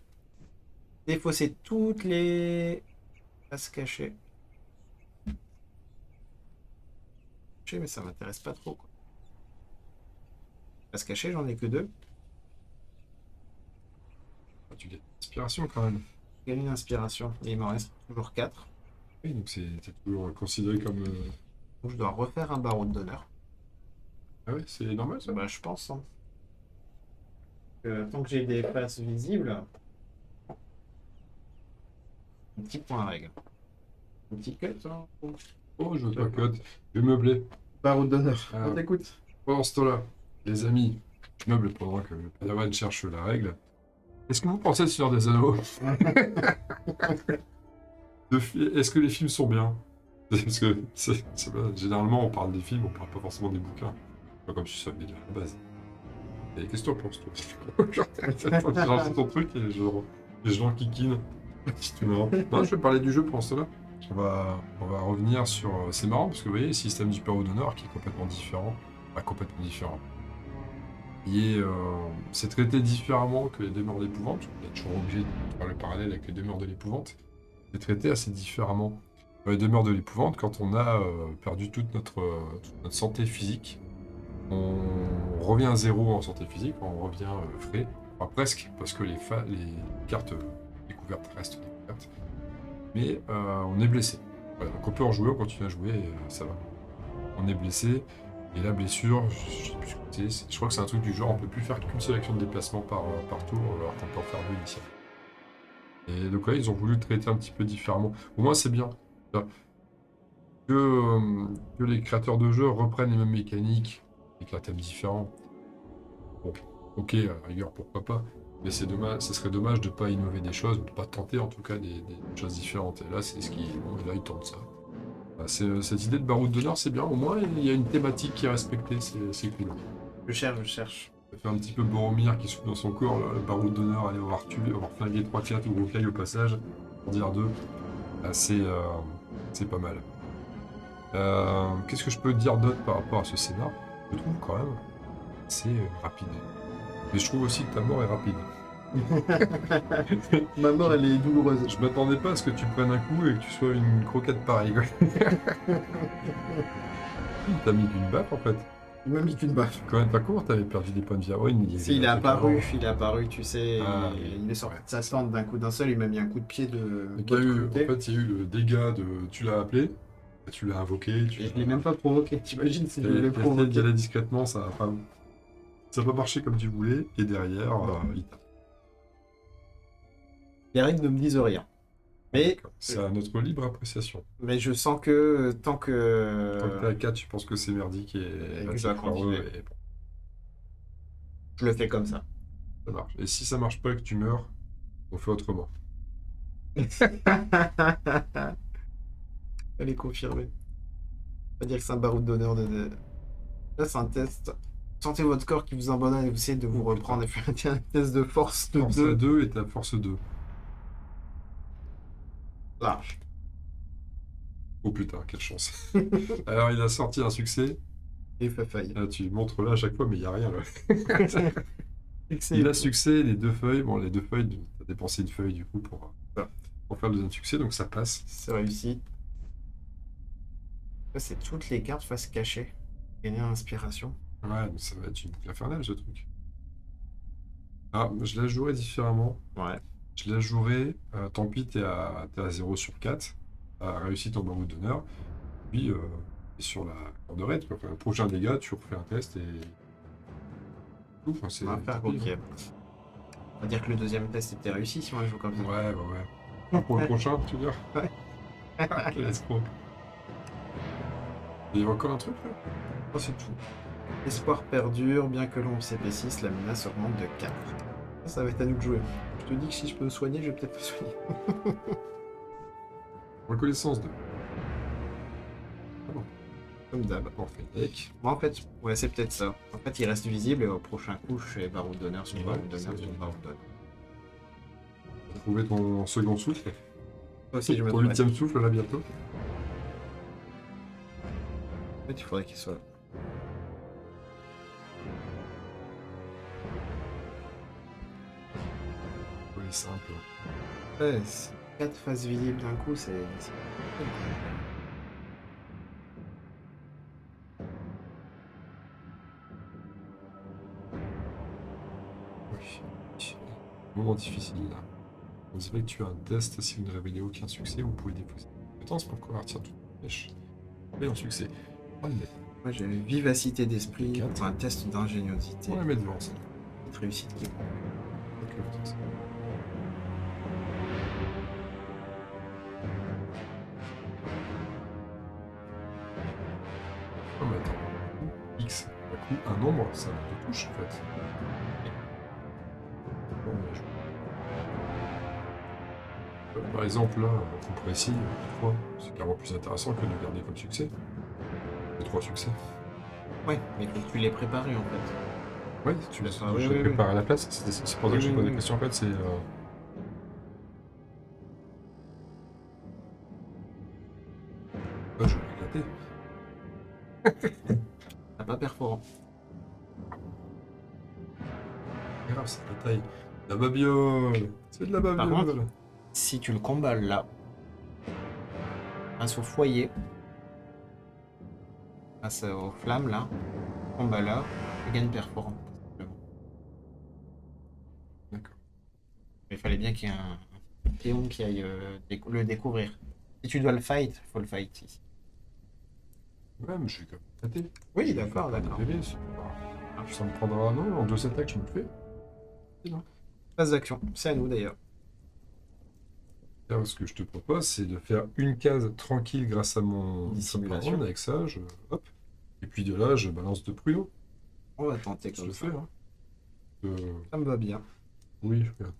Défausser toutes les Face cachée. Mais ça m'intéresse pas trop, quoi. Face cachée, j'en ai que 2. Ah, tu gagnes inspiration quand même. Gagne une inspiration. Et il m'en reste toujours 4. Oui, donc c'est toujours considéré comme. Donc je dois refaire un baroud d'honneur. Ah ouais, c'est normal ça? Bah, je pense, hein. Tant que j'ai des faces visibles, un petit point à règle. Un petit cut, hein. Oh, je veux pas cut. Je vais meubler. Baroud d'honneur. Ah. On t'écoute. Pendant ce temps-là, les amis, je meuble pendant que le Padawan cherche la règle. Est-ce que vous pensez de Seigneur des Anneaux? Est-ce que les films sont bien? Parce que généralement, on parle des films, on parle pas forcément des bouquins. Pas comme si ça venait de la base. Et qu'est-ce que tu en penses, toi? Tu lances ton truc et les gens kikinent. Non, je vais parler du jeu pendant cela. On va revenir sur. C'est marrant parce que vous voyez, le système du Paro d'honneur qui est complètement différent. Pas complètement différent. C'est traité différemment que les demeures d'épouvante. On est toujours obligé de faire le parallèle avec les demeures de l'épouvante. C'est traité assez différemment. Dans les demeures de l'épouvante, quand on a perdu toute notre santé physique, on revient à zéro en santé physique, on revient frais, enfin presque, parce que les cartes découvertes restent découvertes. Mais on est blessé. Voilà, donc on peut en jouer, on continue à jouer et ça va. On est blessé. Et la blessure, je sais plus ce que c'est. Je crois que c'est un truc du genre, on peut plus faire qu'une seule action de déplacement par tour, alors qu'on peut en faire 2 initialement. Et donc là, ils ont voulu le traiter un petit peu différemment. Au moins, c'est bien. Que les créateurs de jeux reprennent les mêmes mécaniques avec un thème différent. Bon, ok, à la rigueur, pourquoi pas. Mais c'est dommage, ce serait dommage de ne pas innover des choses, de ne pas tenter en tout cas des choses différentes. Et là, c'est ce qui. Bon, là, ils tentent ça. Cette idée de baroud d'honneur, c'est bien. Au moins, il y a une thématique qui est respectée. C'est cool. Je cherche. Ça fait un petit peu Boromir qui souffle dans son corps, le baroud d'honneur, aller avoir tué, avoir flingué 3-4 ou Rocaille au passage, pour dire 2. C'est pas mal. Qu'est-ce que je peux dire d'autre par rapport à ce scénar? Je trouve quand même c'est rapide. Mais je trouve aussi que ta mort est rapide. Ma mort, elle est douloureuse. Je m'attendais pas à ce que tu prennes un coup et que tu sois une croquette pareille. T'as mis qu'une baffe en fait. Il m'a mis qu'une baffe. Quand même pas court, t'avais perdu des points de vie. Ouais, Il est apparu, tu sais, Ah, il est sorti de sa stand d'un seul, il m'a mis un coup de pied de. Donc, il y a eu le dégât de. Tu l'as appelé, tu l'as invoqué. Et je l'ai même pas provoqué, t'imagines si je l'avais provoqué. provoqué. d'y aller discrètement, ça n'a pas marché comme tu voulais, et derrière, il tape. Les règles ne me disent rien. Mais c'est à notre libre appréciation. Mais je sens que tant que. Tant que t'es à 4, tu penses que c'est merdique et que je dois continuer. et bon, Je le fais comme ça. ça marche. Et si ça marche pas et que tu meurs, on fait autrement. Elle est confirmée. On va dire que c'est un baroud d'honneur de. Là, c'est un test. Sentez votre corps qui vous abandonne et vous essayez de vous reprendre et faire un test de force de Force 2. 2 et ta force 2. Large. Oh putain, quelle chance. Alors, il a sorti un succès. Et fait faille. Là, tu montres là à chaque fois, mais il n'y a rien là. Succès. Il a succès, les 2 feuilles. Bon, les 2 feuilles, tu as dépensé une feuille du coup pour faire le deuxième succès, donc ça passe. C'est réussi. Là, c'est toutes les cartes face cachée. Gagner en inspiration. Ouais, donc ça va être une boucle infernale ce truc. Ah, je la jouerai différemment. Ouais. Je la jouerai, tant pis, t'es à 0 sur 4. T'as réussi ton baroud d'honneur. Puis, t'es sur la corde raide, quoi. Enfin, le prochain dégât, tu refais un test et. Ouf, On va faire ok. On va dire que le deuxième test était réussi si on le joue comme ça. Ouais. Ah, pour le prochain, tu veux dire? Ouais. Quel escroc. Il y a encore un truc là? Oh, c'est tout. L'espoir perdure, bien que l'ombre s'épaississe, la menace augmente de 4. Ça va être à nous de jouer. Je te dis que si je peux me soigner, je vais peut-être me soigner. Reconnaissance 2. Ah bon. Comme d'hab. On fait deck. Moi, en fait, ouais, c'est peut-être ça. En fait, il reste visible et au prochain coup, je fais baroud d'honneur sur baroud d'honneur sur baroud d'honneur. Trouver ton second souffle. Toi aussi, je me Ton 8ème souffle là bientôt. En fait, il faudrait qu'il soit là. Oui, simple. Ouais, 4 faces visibles d'un coup, c'est cool, quoi. Oui. Moment difficile là. On dirait que tu as un test. Si vous ne révélez aucun succès, vous pouvez déposer des compétences pour convertir toute flèche. Et en succès. On va le mettre. Moi j'ai vivacité d'esprit Quatre. pour un test d'ingéniosité. On la met devant ça. Petite réussite qui est Faites le test. Oh mais attends. X. Du coup, un nombre, ça te touche en fait. Bon, mais par exemple, là, on pourrait essayer 3. C'est clairement plus intéressant que de garder comme succès. Les 3 succès. Ouais, mais il faut que tu l'aies préparé en fait. Ouais, tu l'as Oui, oui, préparé à la place. C'est pour ça que je Oui, te pose la oui. question en fait. C'est. Ah, je vais l'éclater. T'as pas perforant. C'est grave, c'est de la taille. La babiole. C'est de la Par babiole. contre, si tu le combales là, face au foyer, face aux flammes là, combat là, tu gagnes perforant. D'accord. Mais il fallait bien qu'il y ait un Théon qui aille le découvrir. Si tu dois le fight, faut le fight ici. Ouais, mais je vais quand même éclater. Oui, Je vais d'accord, faire des d'accord. PV, c'est pas- Ça me prendra. Non, en 2 attaques, je me le fais. Phase d'action, c'est à nous d'ailleurs. Là, ce que je te propose, c'est de faire une case tranquille grâce à mon Dissimulation. Avec ça, hop. Et puis de là, je balance 2 pruneaux. On va tenter Je comme le ça. fais. Hein. Ça me va bien. Oui, regarde.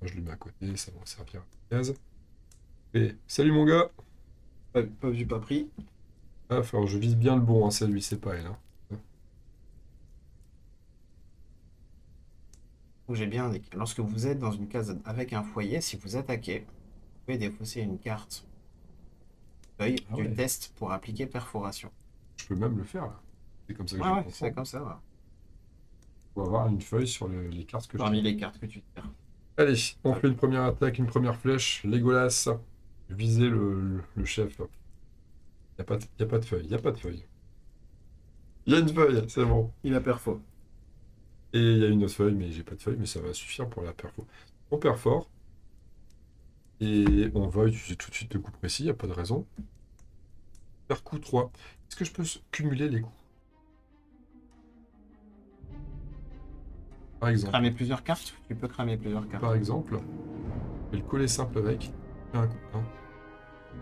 Moi, je le mets à côté, ça va servir à la case. Et salut mon gars. Pas vu, pas pris. Ah, alors je vise bien le bon, hein, c'est lui, c'est pas elle. Hein. Donc j'ai bien indiqué. Lorsque vous êtes dans une case avec un foyer, si vous attaquez, vous pouvez défausser une carte feuille Ah du ouais. test pour appliquer perforation. Je peux même le faire là. C'est comme ça que Ouais, je ouais, comprends. c'est comme ça. Ouais. Faut avoir une feuille sur les cartes que Parmi je les cartes que tu tires. Allez, on fait une première attaque, une première flèche. Legolas, visez le chef. Y a pas de feuille, y a pas de feuille. Y a une feuille, c'est bon. Il a perfo. Et il y a une autre feuille, mais j'ai pas de feuille, mais ça va suffire pour la perfo. On perfore. Et on va utiliser tout de suite le coup précis, y a pas de raison. Faire coup 3. Est-ce que je peux cumuler les coups? Par exemple. Cramer plusieurs cartes, tu peux cramer plusieurs cartes. Par exemple, je vais le coller simple avec. Un coup 1.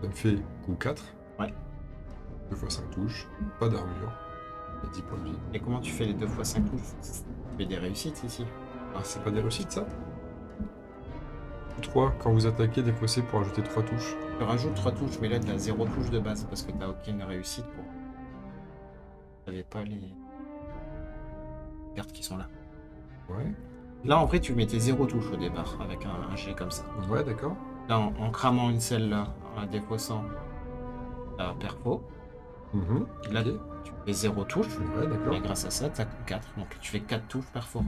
Ça me fait coup 4. Ouais. 2 fois 5 touches. Pas d'armure. Et 10 points de vie. Et comment tu fais les 2 fois 5 touches? Tu fais des réussites ici. Ah, c'est pas des réussites ça? 3, quand vous attaquez, défaussez pour ajouter 3 touches. Tu rajoutes 3 touches, mais là tu as 0 touche de base parce que tu n'as aucune réussite pour. Tu n'avais pas les cartes qui sont là. Ouais. Là en vrai tu mettais 0 touche au départ avec un jet comme ça. Ouais, d'accord. Là en cramant une selle là, en défaussant la perfo, Mhm. là Ok. tu fais 0 touche. Ouais, d'accord. Et grâce à ça, tu as 4. Donc tu fais 4 touches perforants.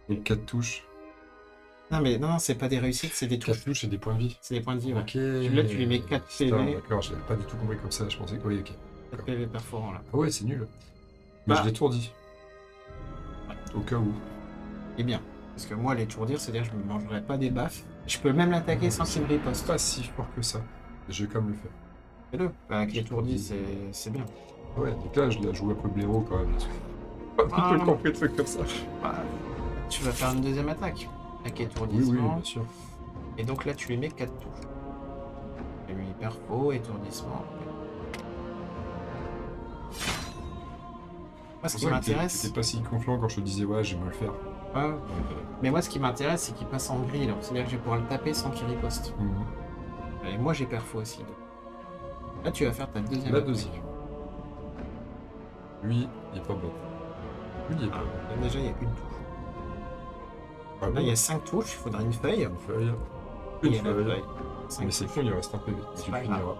Et 4 touches. Non mais non, c'est pas des réussites, c'est des 4 touches. touches et des points de vie. C'est des points de vie, ouais. Ok. Là tu lui mets 4 Putain, PV. d'accord, je l'avais pas du tout compris comme ça. Je pensais que. Oui, ok. 4 PV perforants là. Ah ouais, c'est nul. Mais Bah. je l'étourdis. Au cas où. Et bien. Parce que moi, l'étourdir, c'est-à-dire que je ne mangerai pas des baffes. Je peux même l'attaquer sans qu'il me riposte. Pas si fort que ça. Je vais quand même le faire. Fais-le. Avec l'étourdi, c'est bien. Ouais, donc là, je la joue un peu blaireau quand même. Pas Ah. non plus compris de trucs comme ça. Bah, tu vas faire une deuxième attaque. Avec Oui, étourdissement. bien sûr. Et donc là, tu lui mets 4 touches. J'ai mis perfo, étourdissement. Moi, ce qui m'intéresse. C'était pas si confiant quand je te disais, ouais, j'aime le faire. Ouais. Mais moi, ce qui m'intéresse, c'est qu'il passe en gris. là. C'est-à-dire que je vais pouvoir le taper sans qu'il riposte. Mhm. Et moi, j'ai perfo aussi. Là, tu vas faire ta deuxième La attaque. deuxième. Lui, il est pas bon. Lui, il est pas Ah, bon. là, déjà, il y a une touche. Ah Là, bon, il y a 5 touches. Il faudra une feuille. une feuille. Et Une il y a la feuille. feuille. Cinq Mais c'est touches. con, il reste un PV. C'est Tu pas le grave. finiras.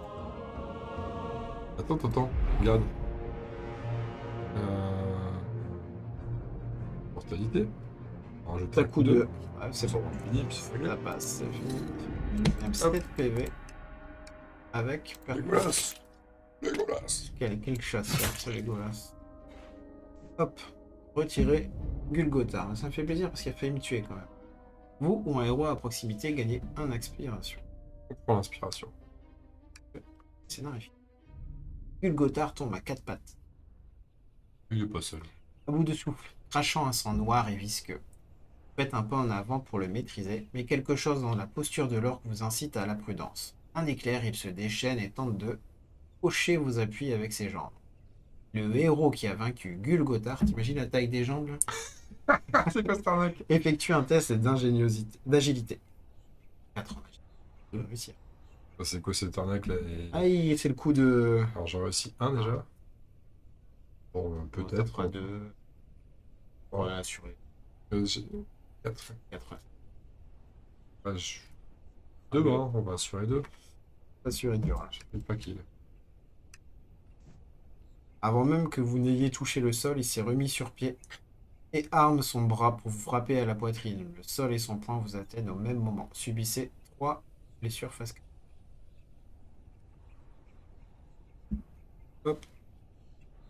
Attends. Regarde. Mortalité. On rajoute T'as un coup 2. Ouais, c'est bon. Fini, puis c'est réglé. Ça passe, c'est fini. Même Hop. 7 PV. Avec Dégueulasse. Dégueulasse. quel chasseur, c'est dégueulasse. Hop. Retirer Gulgotar. Ça me fait plaisir parce qu'il a failli me tuer quand même. Vous ou un héros à proximité gagnez un inspiration. On prend l'inspiration. Scénario. Gulgotar tombe à 4 pattes. Il est pas seul. À bout de souffle, crachant un sang noir et visqueux. Faites un pas en avant pour le maîtriser, mais quelque chose dans la posture de l'orque vous incite à la prudence. Un éclair, il se déchaîne et tente de hocher vos appuis avec ses jambes. Le héros qui a vaincu Gulgotar, t'imagines la taille des jambes là, C'est quoi cette arnaque? effectue un test d'agilité. 4 ans de réussir. C'est quoi cette arnaque là? Aïe, c'est le coup de. Alors j'en réussi un déjà. Bon, peut-être. Pas de. Ouais. Ouais, assuré. J'ai 4. 4. Deux, hein, on va assurer deux. Assuré dur. Là. Je sais pas qui il est. Avant même que vous n'ayez touché le sol, il s'est remis sur pied et arme son bras pour vous frapper à la poitrine. Le sol et son poing vous atteignent au même moment. Subissez 3 blessures face. Hop.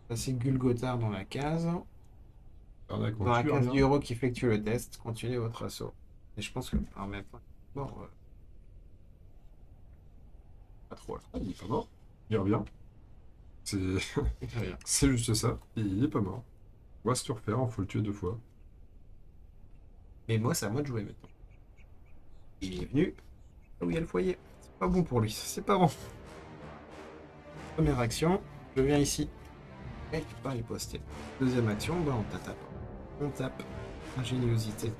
Passez Gulgotar dans la case. Arnaque, on Dans la tue, case rien. du héros qui effectue le test, continuez votre assaut. Et je pense que en même temps, bon, pas trop là. Ah, il est pas mort. Il revient. C'est Très bien. c'est juste ça. Il est pas mort. On va se refaire, il faut le tuer 2 fois. Mais moi, c'est à moi de jouer maintenant. Il est venu là où il y a le foyer. C'est pas bon pour lui, c'est pas bon. Première action, je viens ici. Et pas riposter. Deuxième action, bah on tape. On tape. Ingéniosité.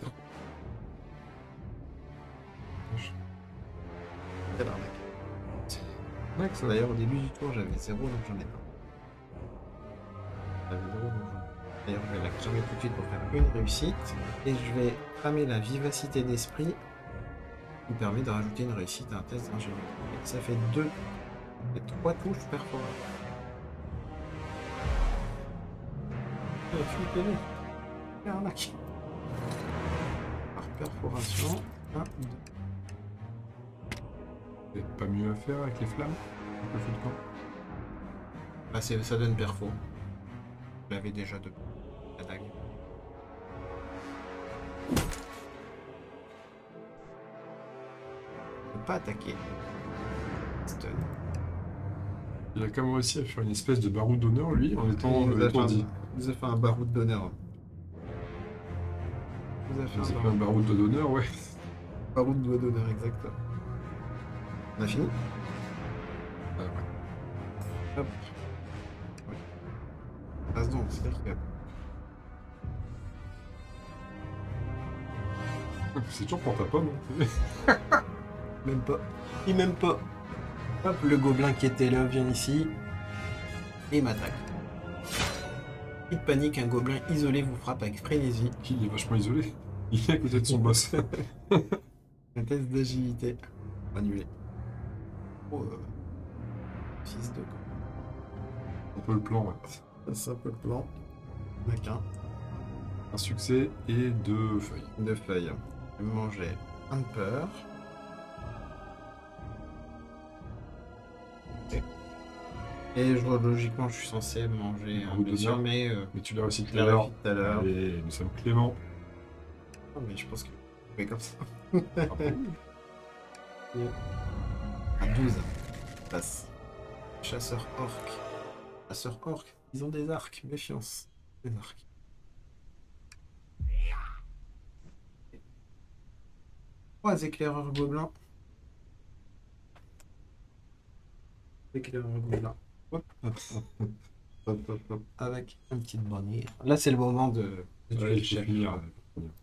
Quelle arnaque. Mec, ça. D'ailleurs, au début du tour, j'avais 0, donc j'en ai pas. J'avais 0, donc j'en ai pas. D'ailleurs, je vais la cramer tout de suite pour faire une réussite. Et je vais cramer la vivacité d'esprit qui me permet de rajouter une réussite à un test d'ingénierie. Et ça fait 2 et 3 touches perforantes. Tu me quelle arnaque. Par perforation, 1, 2. C'est pas mieux à faire avec les flammes? Avec le feu de camp? Bah, ça donne perfo. Je l'avais déjà de la dague. Ne pas attaquer. Stun. Il a quand même réussi à faire une espèce de baroud d'honneur, lui, en étant Il nous a fait étourdi. il nous a fait un baroud d'honneur. Il nous a fait C'est un pas un baroud d'honneur, ouais. baroud doigt d'honneur, exactement. On a fini. Ah, ouais. Hop. Ouais. Passe donc, c'est-à-dire que... C'est toujours pour ta pomme. Même pas. Il même pas. Hop, le gobelin qui était là vient ici et m'attaque. Petite panique, un gobelin isolé vous frappe avec frénésie. Il est vachement isolé. Il est à côté de son boss. Un test d'agilité. Annulé. Oh, 6 de Un peu le plan, ouais. c'est un peu le plan. On a qu'un. Un succès et 2 feuilles. 2 feuilles. Je vais manger un de peur. Ok. Et logiquement, je suis censé manger un Baroud blessure, d'honneur. mais Mais tu l'as réussi je tout l'ai à l'heure. réussi tout à l'heure. Allez, nous sommes cléments. Oh, mais je pense que je vais comme ça. Ah bon? À 12. Passe. Chasseur orc. Chasseur orc. Ils ont des arcs. Méfiance. Des arcs. Trois éclaireurs gobelins. Éclaireurs gobelins. Hop, hop, hop, hop, hop, hop, hop. Avec un petit bonnet. Là, c'est le moment de tuer Ouais, le il faut chef. finir.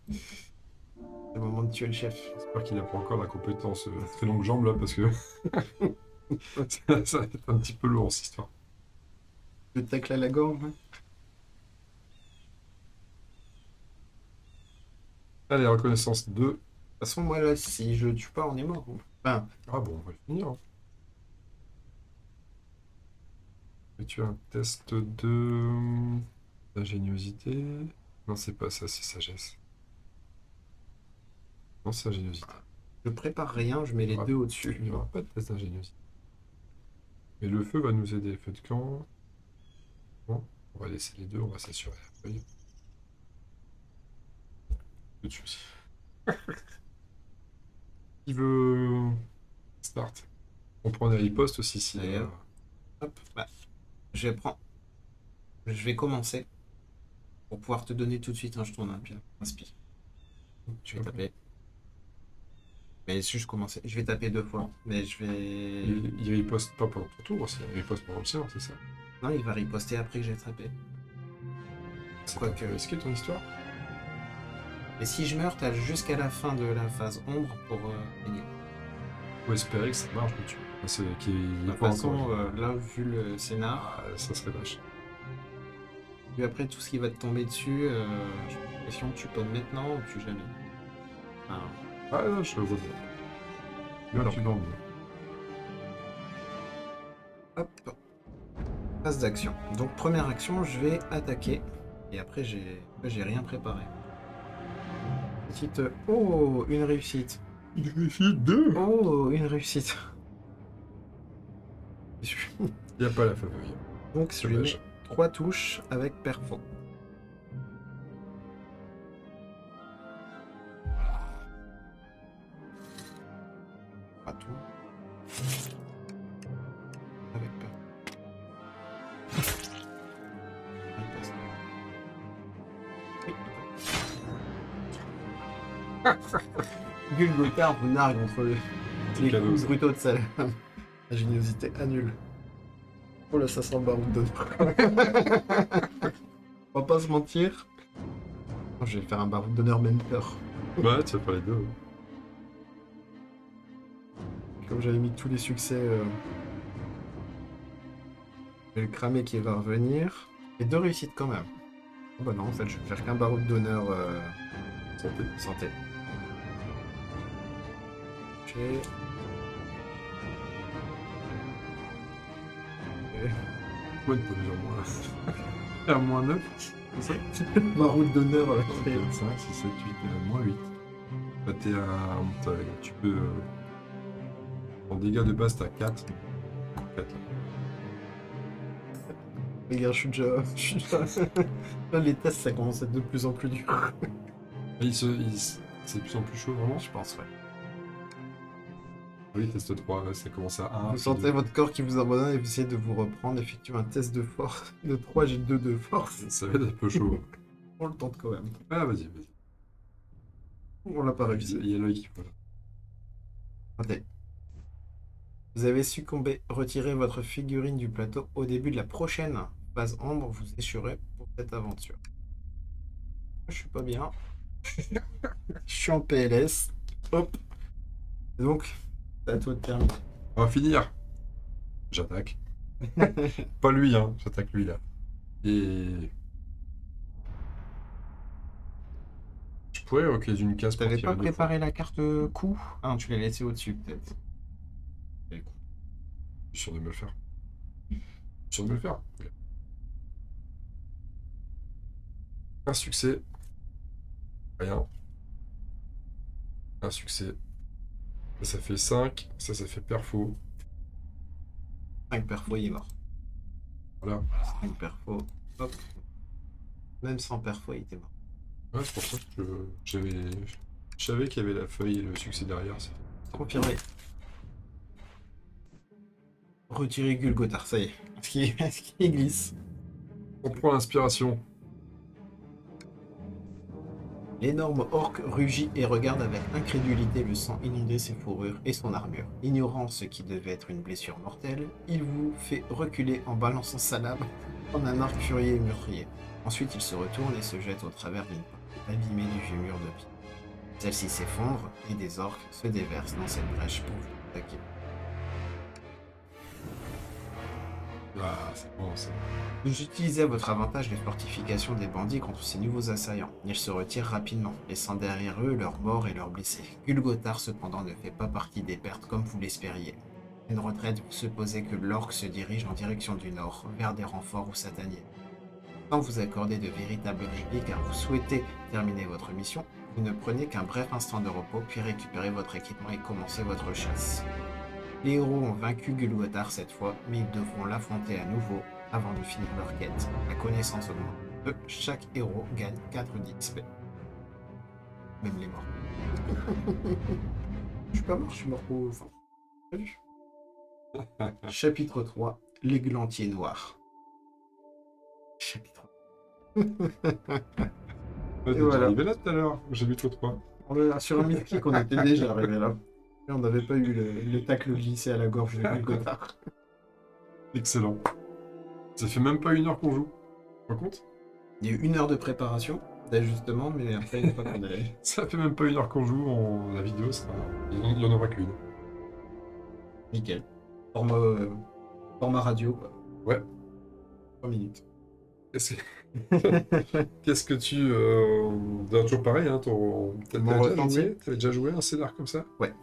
C'est le moment de tuer le chef. J'espère qu'il n'a pas encore la compétence très longue jambe là parce que ça va être un petit peu lourd cette histoire. Le tacle à la gorge. Hein. Allez, reconnaissance 2. De toute façon, moi, là, si je tue pas, on est mort. Enfin, Ah bon, on va le finir. Hein. Et tu as un test de d'ingéniosité. Non, c'est pas ça, c'est sagesse. Non, c'est ingéniosité. Je prépare rien, je mets les Ouais. deux au-dessus. Il n'y aura pas de test d'ingéniosité. Mais le feu va nous aider. Feu de camp. Bon, on va laisser les deux, on va s'assurer la feuille. Tout de suite. Qui veut start? On prend des ripostes aussi si. D'ailleurs. Hop, bah, je prends. Je vais commencer pour pouvoir te donner tout de suite un jeton d'un pied. Un spi. Je vais taper. Mais si je commence, je vais taper 2 fois. Mais je vais. Il riposte pas pendant ton tour aussi, il riposte pendant le sien, c'est ça? Non, il va riposter après que j'ai tapé. C'est Quoi pas que- risqué ton histoire? Et si je meurs, t'as jusqu'à la fin de la phase ombre pour gagner. Faut espérer que ça marche dessus. C'est qu'il De n'est toute pas façon, encore. là, vu le scénar, Ça serait vache. vu après tout ce qui va te tomber dessus, j'ai l'impression que tu peux maintenant ou tu jamais. Enfin, Ah non, je le vois bien. Là, Alors. tu dormes. hop. Phase d'action. Donc première action, je vais attaquer. Et après, j'ai rien préparé. Petite. Oh, une réussite. Il réussit 2! Oh, une réussite. Il n'y a pas la faveur. Donc je lui mets Dommage. 3 touches avec perfo. Pas tout. Avec perfo. Riposte. Oui. Gulgotar vous nargue entre les cadeau, coups ça. brutaux de sa ingéniosité annule. Oh là, ça sent le baroud de On va pas se mentir. Oh, je vais faire un baroud d'honneur même peur. Ouais, tu vas faire les deux. Comme j'avais mis tous les succès, je vais le cramer qui va revenir. Et 2 réussites quand même. Oh bah non, en fait, je vais faire qu'un baroud d'honneur Santé. santé. Ok. Ouais, une bonne en moins là. À moins 9, c'est ça? Baroud d'honneur, 5, 6, 7, 8, moins 8. Bah, tu peux. En dégâts de base, t'as 4. 4 là. Les gars, je suis déjà. Là, les tests, ça commence à être de plus en plus dur. C'est de plus en plus chaud, vraiment? Je pense, ouais. Oui, test 3, ouais, ça commence à 1. Vous sentez votre corps qui vous abandonne et vous essayez de vous reprendre. Effectivement, un test de force. De 3, j'ai 2 de force. Ça va être un peu chaud. On le tente quand même. Ah, vas-y, vas-y. On l'a pas réussi. Il y a l'œil qui voilà. Ok. Vous avez succombé. Retirez votre figurine du plateau au début de la prochaine phase ombre. Vous échurez pour cette aventure. Je suis pas bien. Je suis en PLS. Hop. Donc, c'est à toi de terminer. On va finir. J'attaque. Pas lui, hein. J'attaque lui, là. Et... Je pourrais occaser une case pour T'avais tirer pas 2 fois. préparé la carte coup? Ah non, tu l'as laissé au-dessus peut-être. Je suis sûr de me le faire. Je suis sûr de me le faire. Un succès. Rien. Un succès. Ça fait 5. Ça fait perfo. 5 perfos, il est mort. Voilà. 5 perfos. Hop. Même sans perfo, il était mort. Ouais, c'est pour ça que je savais qu'il y avait la feuille et le succès derrière. Confirmé. Retirez Gulgotar, ça y est. Est-ce qu'il glisse? On prend l'inspiration. L'énorme orc rugit et regarde avec incrédulité le sang inonder ses fourrures et son armure. Ignorant ce qui devait être une blessure mortelle, il vous fait reculer en balançant sa lame en un arc furieux et meurtrier. Ensuite, il se retourne et se jette au travers d'une porte abîmée du vieux mur de pierre. Celle-ci s'effondre et des orques se déversent dans cette brèche pour vous attaquer. Ah, c'est bon, c'est bon. Vous utilisez à votre avantage les fortifications des bandits contre ces nouveaux assaillants. Ils se retirent rapidement, laissant derrière eux leurs morts et leurs blessés. Gulgotar, cependant, ne fait pas partie des pertes comme vous l'espériez. Une retraite, vous supposez que l'orque se dirige en direction du nord, vers des renforts ou sataniers. Sans vous accorder de véritable répit car vous souhaitez terminer votre mission, Vous ne prenez qu'un bref instant de repos, puis récupérez votre équipement et commencez votre chasse. Les héros ont vaincu Gulgothar cette fois, mais ils devront l'affronter à nouveau avant de finir leur quête. La connaissance augmente. Chaque héros gagne 4 d'XP. Même les morts. Je suis pas mort, je suis mort au... Enfin, salut. Chapitre 3, l'églantier noir. Chapitre. Ouais, t'es voilà. arrivé là tout à l'heure, j'ai vu trop 3. Sur un mythique, on était déjà arrivé là. Et on n'avait pas eu le tacle glissé à la gorge de Gulgothar. Excellent. Ça fait même pas 1 heure qu'on joue. Tu te rends compte? Il y a eu 1 heure de préparation, d'ajustement, mais après, une fois qu'on est... Ça fait même pas 1 heure qu'on joue, la vidéo, il y en aura qu'une. Nickel. Format radio, quoi. Ouais. 3 minutes. Qu'est-ce que tu... toujours pareil, hein, t'avais Mon déjà ressenti. joué? T'avais déjà joué un scénar comme ça? Ouais.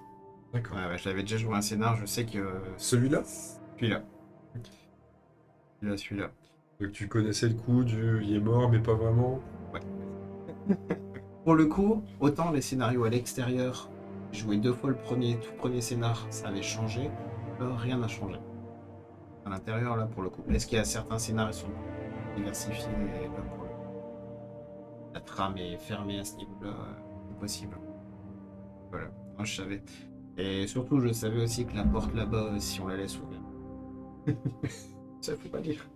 D'accord. Ouais, j'avais déjà joué un scénar, je sais que... Celui-là? Celui-là. Celui-là. Donc tu connaissais le coup du il est mort mais pas vraiment. Pour le coup, autant les scénarios à l'extérieur, j'ai joué 2 fois le tout premier scénar, ça avait changé, rien n'a changé. À l'intérieur, là, pour le coup. Est-ce qu'il y a certains scénarios qui sont diversifiés et là, pour le coup, la trame est fermée à ce niveau-là, c'est possible. Voilà, moi je savais. Et surtout, je savais aussi que la porte là-bas, si on la laisse ouverte. Ça, il faut pas dire.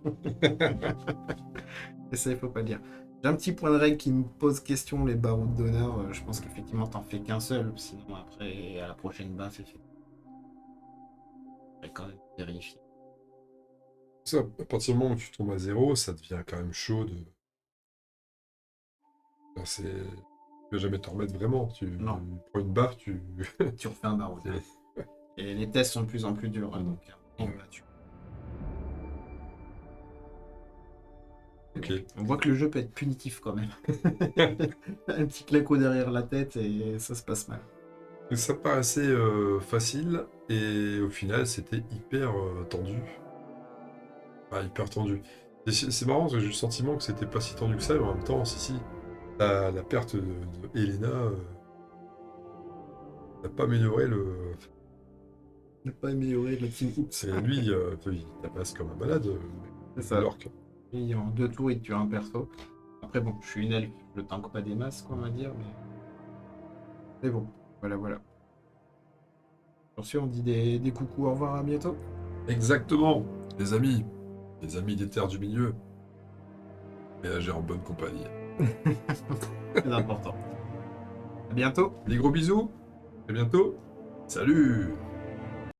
Et ça, il faut pas dire. J'ai un petit point de règle qui me pose question, les barreaux d'honneur. Je pense qu'effectivement, t'en fais qu'un seul. Sinon, après, à la prochaine baffe, effectivement. Je vais quand même vérifier. Ça, à partir du moment où tu tombes à 0, ça devient quand même chaud de... Enfin, tu vas jamais t'en remettre vraiment. Tu Non. prends une baffe, tu... Tu refais un barreau d'honneur. Et les tests sont de plus en plus durs. Hein, donc, tu... Ok. On voit que le jeu peut être punitif quand même. Un petit claquot derrière la tête et ça se passe mal. Donc ça paraissait facile et au final c'était hyper tendu. Enfin, hyper tendu. Et c'est marrant parce que j'ai eu le sentiment que c'était pas si tendu que ça, mais en même temps, si. La perte de Helena n'a pas amélioré le. n'a pas amélioré la team. Oups. C'est lui, il tabasse comme un malade. C'est ça. l'orc. Et en 2 tours, il tue un perso. Après, bon, je suis une elfe, je tank pas des masses, quoi, on va dire, mais bon, voilà. Sur ce, on dit des coucous, au revoir, à bientôt. Exactement, les amis des terres du milieu. Ménagez en bonne compagnie. C'est important. À bientôt. Des gros bisous, à bientôt. Salut!